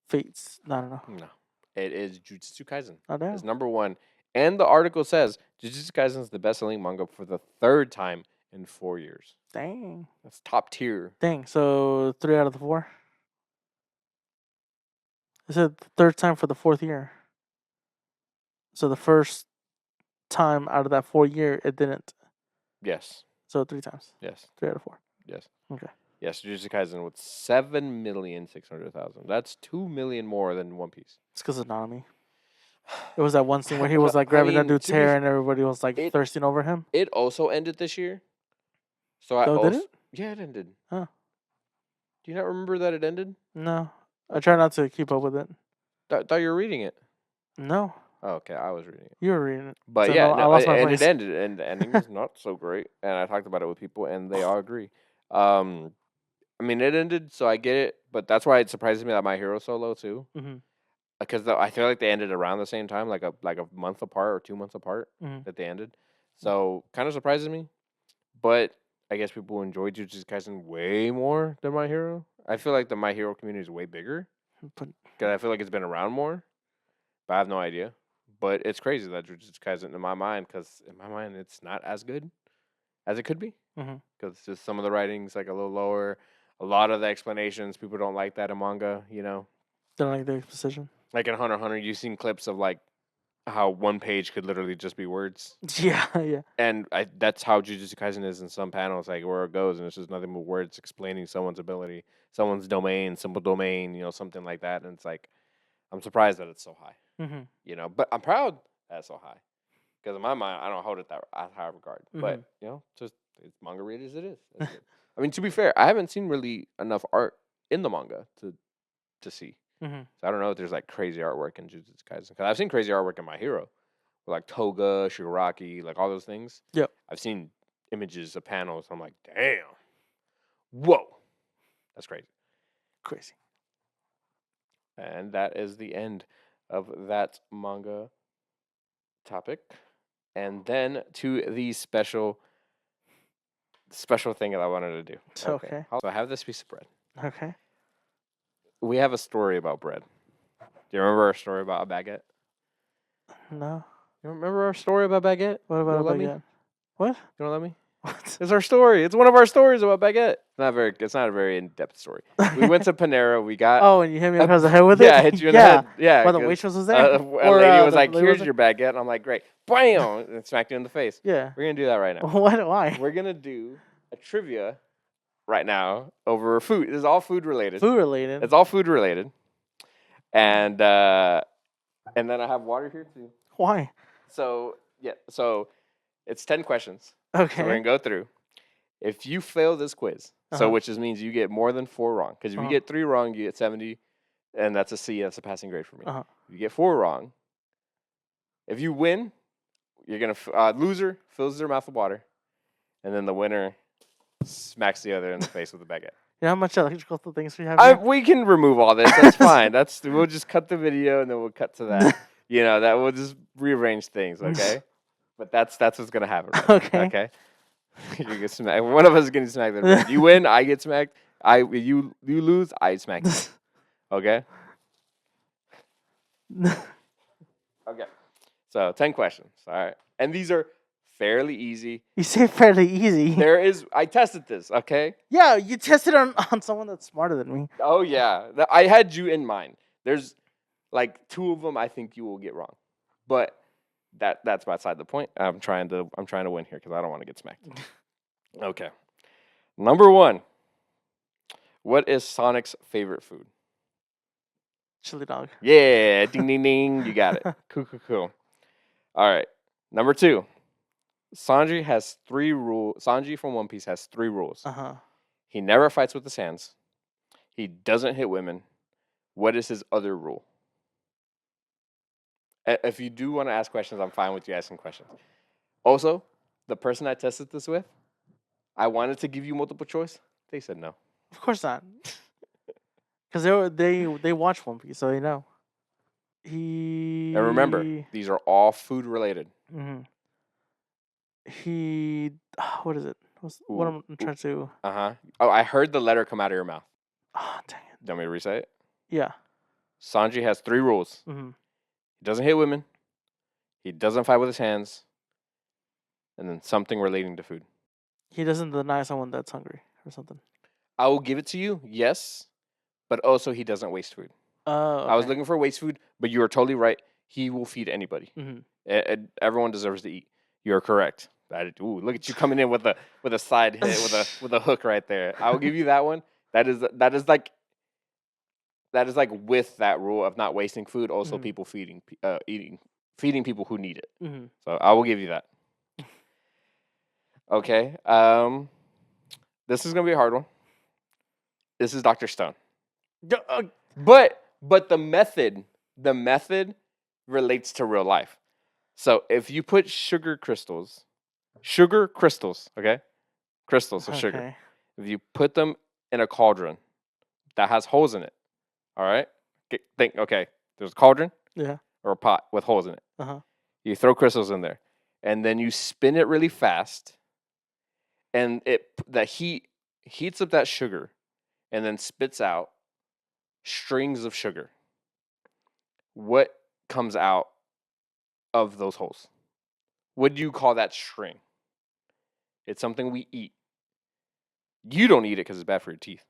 Fates. I don't know. No. It is Jujutsu Kaisen. Oh damn. It's number 1. And the article says Jujutsu Kaisen is the best-selling manga for the 3rd time in 4 years. Dang. That's top tier. Dang. So 3 out of the 4. Is it the 3rd time for the 4th year? So the first time out of that 4 year, it didn't. Yes. So 3 times. Yes. 3 out of 4. Yes. Okay. Yes, Jujutsu Kaisen with 7,600,000. That's 2 million more than One Piece. It's because of Nanami. It was that one scene where he was like grabbing that dude's hair and everybody was like thirsting over him. It also ended this year. So did it? Yeah, it ended. Huh. Do you not remember that it ended? No. I try not to keep up with it. Thought you were reading it. No. Oh, okay, I was reading it. You were reading it. But So yeah, I lost my and place. it ended, and the ending is not so great. And I talked about it with people, and they all agree. I mean, it ended, so I get it, but that's why it surprises me that My Hero so low too. Mm-hmm. Because I feel like they ended around the same time, like a month apart or 2 months apart Mm-hmm. that they ended. So kind of surprises me, but I guess people enjoy Jujutsu Kaisen way more than My Hero. I feel like the My Hero community is way bigger But because I feel like it's been around more, but I have no idea. But it's crazy that Jujutsu Kaisen in my mind, because in my mind it's not as good as it could be. Mhm. Because just some of the writing's like a little lower. A lot of the explanations, people don't like that in manga, you know. don't like the exposition. Like in Hunter x Hunter, you've seen clips of like how one page could literally just be words. Yeah, yeah. And that's how Jujutsu Kaisen is in some panels, like where it goes, and it's just nothing but words explaining someone's ability, someone's domain, simple domain, you know, something like that. And it's like, I'm surprised that it's so high, Mm-hmm. you know, but I'm proud that it's so high. Because in my mind, I don't hold it that high regard. But, you know, just it's manga read as it is. That's good. I mean, to be fair, I haven't seen really enough art in the manga to see. Mm-hmm. So I don't know if there's like crazy artwork in Jujutsu Kaisen. Because I've seen crazy artwork in My Hero. With like Toga, Shigaraki, like all those things. Yep. I've seen images of panels. I'm like, damn. Whoa. That's crazy. Crazy. And that is the end of that manga topic. And then to the special thing that I wanted to do. Okay. So I have this piece of bread. Okay. We have a story about bread. Do you remember our story about a baguette? No. You remember our story about baguette? What about a let me? baguette? What? You don't let me? What? It's our story. It's one of our stories about baguette. It's not a very in-depth story. We went to Panera. We got. Oh, and you hit me across the head with it? Yeah, I hit you in the head. Yeah. Well, the 'cause, waitress was there? a lady was like, "Here's your baguette," and I'm like, "Great!" Bam! And smacked you in the face. Yeah. We're gonna do that right now. What? Why? We're gonna do a trivia right now over food. This is all food related. Food related. It's all food related. And then I have water here too. Why? So it's 10 questions. Okay. So we're gonna go through. If you fail this quiz, which just means you get more than 4 wrong, because if you get 3 wrong, you get 70, and that's a C. That's a passing grade for me. If you get 4 wrong, if you win, you're gonna loser fills their mouth with water, and then the winner smacks the other in the face with a baguette. You know how much electrical things we have here? We can remove all this. That's fine. We'll just cut the video and then we'll cut to that. You know, that we'll just rearrange things, okay? But that's what's gonna happen. Right Okay. Now, okay. You get smacked. One of us is getting smacked. You win, I get smacked. You lose, I smack you. Okay. Okay. So 10 questions. All right, and these are fairly easy. You say fairly easy. I tested this, okay? Yeah, you tested on someone that's smarter than me. Oh yeah, I had you in mind. There's like 2 of them I think you will get wrong, but that's beside the point. I'm trying to win here because I don't want to get smacked. Okay, number 1. What is Sonic's favorite food? Chili dog. Yeah, ding ding ding, you got it. Cool. All right, number 2. Sanji has 3 rules. Sanji from One Piece has 3 rules. He never fights with his hands. He doesn't hit women. What is his other rule? If you do want to ask questions, I'm fine with you asking questions. Also, the person I tested this with, I wanted to give you multiple choice. They said no. Of course not. Because they watch One Piece, so they know. And remember, these are all food related. He what is it? What I'm trying to. Oh, I heard the letter come out of your mouth. Oh, dang it! Do you want me to recite it? Yeah. Sanji has 3 rules. He doesn't hit women. He doesn't fight with his hands. And then something relating to food. He doesn't deny someone that's hungry or something. I will give it to you, yes, but also he doesn't waste food. Okay. I was looking for waste food, but you are totally right. He will feed anybody. Everyone deserves to eat. You're correct. Ooh, look at you coming in with a side hit with a hook right there. I will give you that one. That is like with that rule of not wasting food. Also, people feeding people who need it. So I will give you that. Okay. This is gonna be a hard one. This is Dr. Stone. But the method relates to real life. So if you put sugar crystals, okay? Crystals of sugar. If you put them in a cauldron that has holes in it, all right? Okay, there's a cauldron or a pot with holes in it. You throw crystals in there, and then you spin it really fast, and the heat heats up that sugar and then spits out strings of sugar. What comes out of those holes? What do you call that string? It's something we eat. You don't eat it because it's bad for your teeth.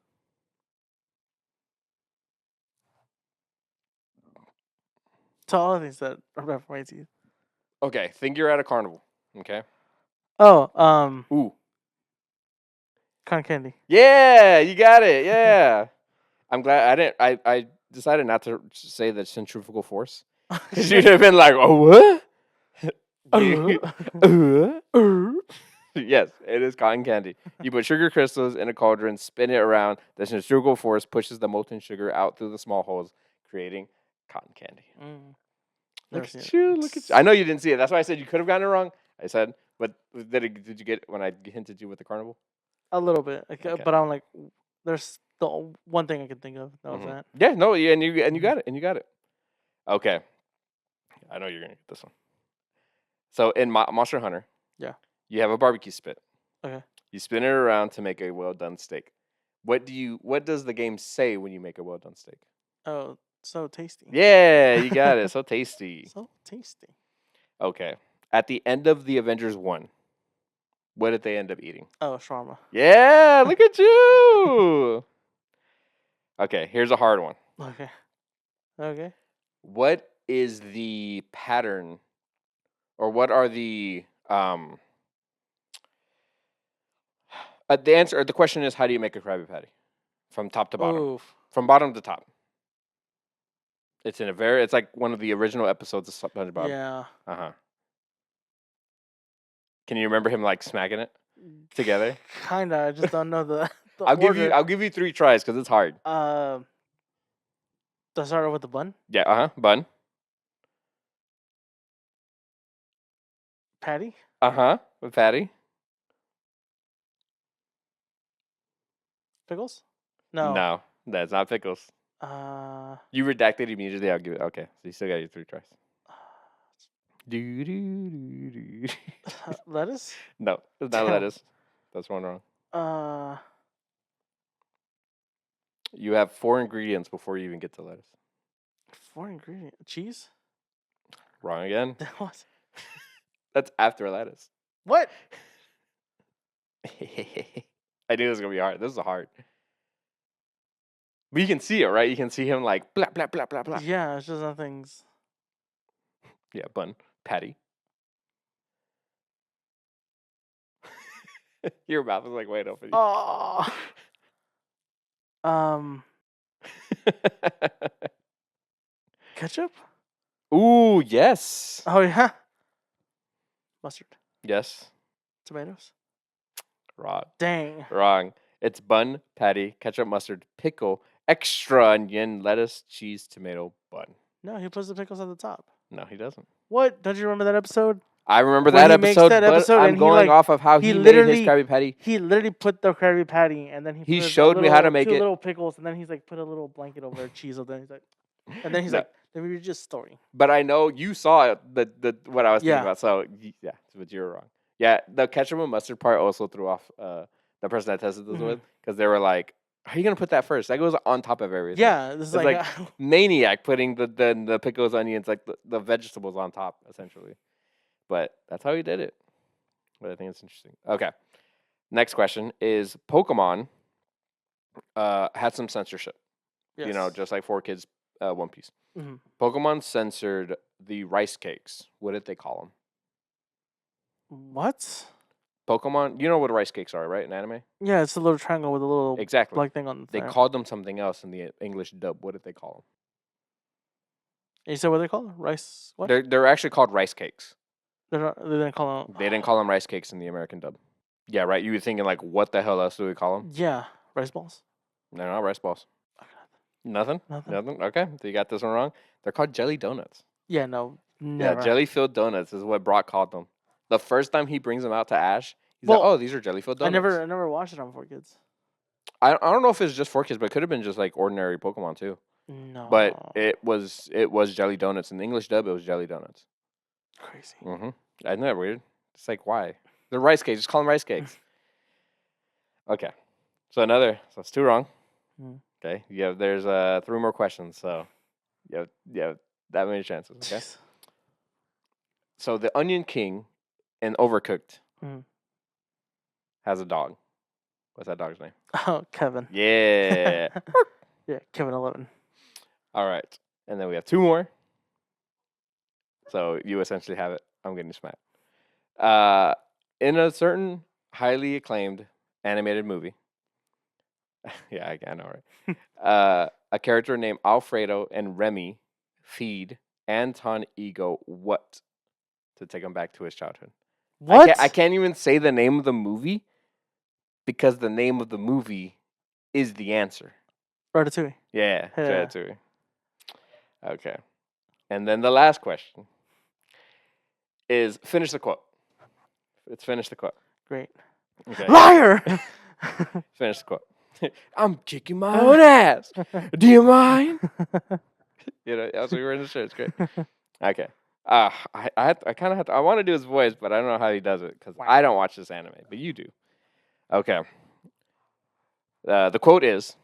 To all the things that are bad for my teeth. Okay, think you're at a carnival. Okay. Oh, Ooh. cotton candy. Yeah, you got it. Yeah. I'm glad I didn't. I decided not to say the centrifugal force because you'd have been like, "Oh, what?" Yes, it is cotton candy. You put sugar crystals in a cauldron, spin it around. The centrifugal force pushes the molten sugar out through the small holes, creating cotton candy. Look at you. I know you didn't see it. That's why I said you could have gotten it wrong. I said, but did you get it when I hinted you with the carnival? A little bit, okay. But I'm like, there's the one thing I can think of. That was that. Yeah, no, yeah, and you got it, Okay, I know you're gonna get this one. So in Monster Hunter, you have a barbecue spit. Okay. You spin it around to make a well done steak. What does the game say when you make a well done steak? Oh, so tasty. Yeah, you got it. So tasty. So tasty. Okay. At the end of the Avengers 1, what did they end up eating? Oh, shawarma. Yeah, look at you. Okay, here's a hard one. Okay. What is the pattern, or what are the answer? The question is, how do you make a Krabby Patty from top to bottom? Oof. From bottom to top. It's it's like one of the original episodes of SpongeBob. Yeah. Can you remember him like smacking it together? Kinda. I just don't know the order. I'll give you 3 tries because it's hard. Does it start with the bun? Yeah. Bun. Patty. With patty. Pickles? No. No, that's not pickles. You redacted immediately. I'll give it. Okay, so you still got your 3 tries. Lettuce? No, it's not lettuce. That's one wrong. You have 4 ingredients before you even get to lettuce. 4 ingredients? Cheese? Wrong again. What? That's after lettuce. What? I knew it was gonna be hard. This is hard. But you can see it, right? You can see him like blah blah blah blah blah. Yeah, it's just nothing's. Yeah, bun patty. Your mouth is like wide open. Oh. Ketchup? Ooh, yes. Oh yeah. Mustard. Yes. Tomatoes. Wrong. Dang. Wrong. It's bun, patty, ketchup, mustard, pickle, extra onion, lettuce, cheese, tomato, bun. No, he puts the pickles at the top. No, he doesn't. What? Don't you remember that episode? I remember When that he makes episode, that but episode I'm and he, going like, off of how he he made his literally- Krabby Patty. He literally put the Krabby Patty and then he put showed me how to make two it. little pickles and then he's like put a little blanket over cheese and then he's like, No. let me read you a story. But I know you saw it, the what I was thinking Yeah. about. So yeah, but you're wrong. Yeah, the ketchup and mustard part also threw off the person I tested this with because they were like, "How are you gonna put that first? That goes on top of everything." Yeah, this is It's like, maniac putting the pickles, onions, like the vegetables on top essentially. But that's how he did it. But I think it's interesting. Okay, next question is Pokemon had some censorship. You know, just like 4Kids One Piece. Mhm. Pokemon censored the rice cakes. What did they call them? What? Pokemon, you know what rice cakes are, right? In anime? Yeah, it's a little triangle with a little Exactly. black thing on the They front. called them something else in the English dub. What did they call And you said what they call it? Rice? What? them? They're actually called rice cakes. They didn't call them. They didn't call them rice cakes in the American dub. Yeah, right. You were thinking like, what the hell else do we call them? Yeah, rice balls. They're not rice balls. Nothing. Nothing. Okay, so you got this one wrong. They're called jelly donuts. Yeah, no, never. Yeah, jelly filled donuts is what Brock called them. The first time he brings them out to Ash, he's Well, like, "Oh, these are jelly filled donuts." I never watched it on 4Kids. I don't know if it's just 4Kids, but it could have been just like ordinary Pokemon too. No. But it was jelly donuts in the English dub. It was jelly donuts. Crazy. Isn't that weird? It's like why? They're rice cakes. Just call them rice cakes. Okay. So it's 2 wrong. Mhm. Okay. There's 3 more questions. So you have that many chances. Okay. So the Onion King in Overcooked Mhm. has a dog. What's that dog's name? Oh, Kevin. Yeah. Yeah, Kevin 11. All right. And then we have 2 more. So you essentially have it. I'm getting smacked. In a certain highly acclaimed animated movie. Yeah, I know, right? A character named Alfredo and Remy feed Anton Ego what to take him back to his childhood? What? I can't even say the name of the movie because the name of the movie is the answer. Ratatouille. Yeah, Yeah. Ratatouille. Okay. And then the last question is finish the quote. Let's finish the quote. Great. Okay. Liar! Finish the quote. I'm kicking my own ass. Do you mind? You know, that's what we were in the show. It's great. Okay. I kind of have to. I want to do his voice, but I don't know how he does it because I don't watch this anime, but you do. Okay. The quote is,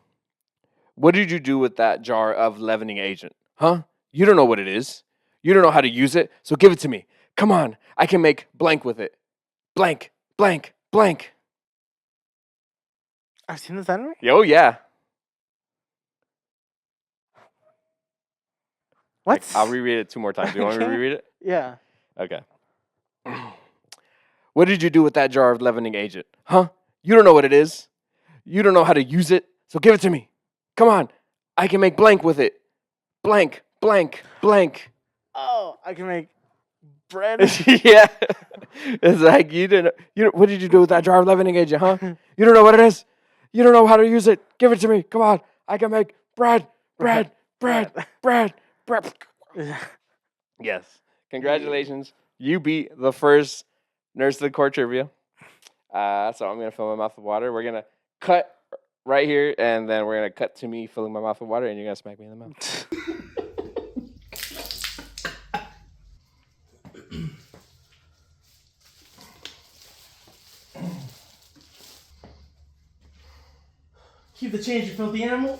"What did you do with that jar of leavening agent? Huh? You don't know what it is. You don't know how to use it, so give it to me. Come on, I can make blank with it. Blank, blank, blank." I've seen this anime? Oh yeah. What? I'll reread it 2 more times. Do you want me to Okay. reread it? Yeah. Okay. What did you do with that jar of leavening agent? Huh? You don't know what it is. You don't know how to use it, so give it to me. Come on, I can make blank with it. Blank, blank, blank. Oh, I can make bread. Yeah. It's like what did you do with that jar of leavening agent, huh? You don't know what it is. You don't know how to use it. Give it to me. Come on, I can make bread. Yes. Congratulations. You beat the first Nurse to the Core trivia. So I'm going to fill my mouth with water. We're going to cut right here, and then we're going to cut to me filling my mouth with water, and you're going to smack me in the mouth. Keep the change, you filthy animal.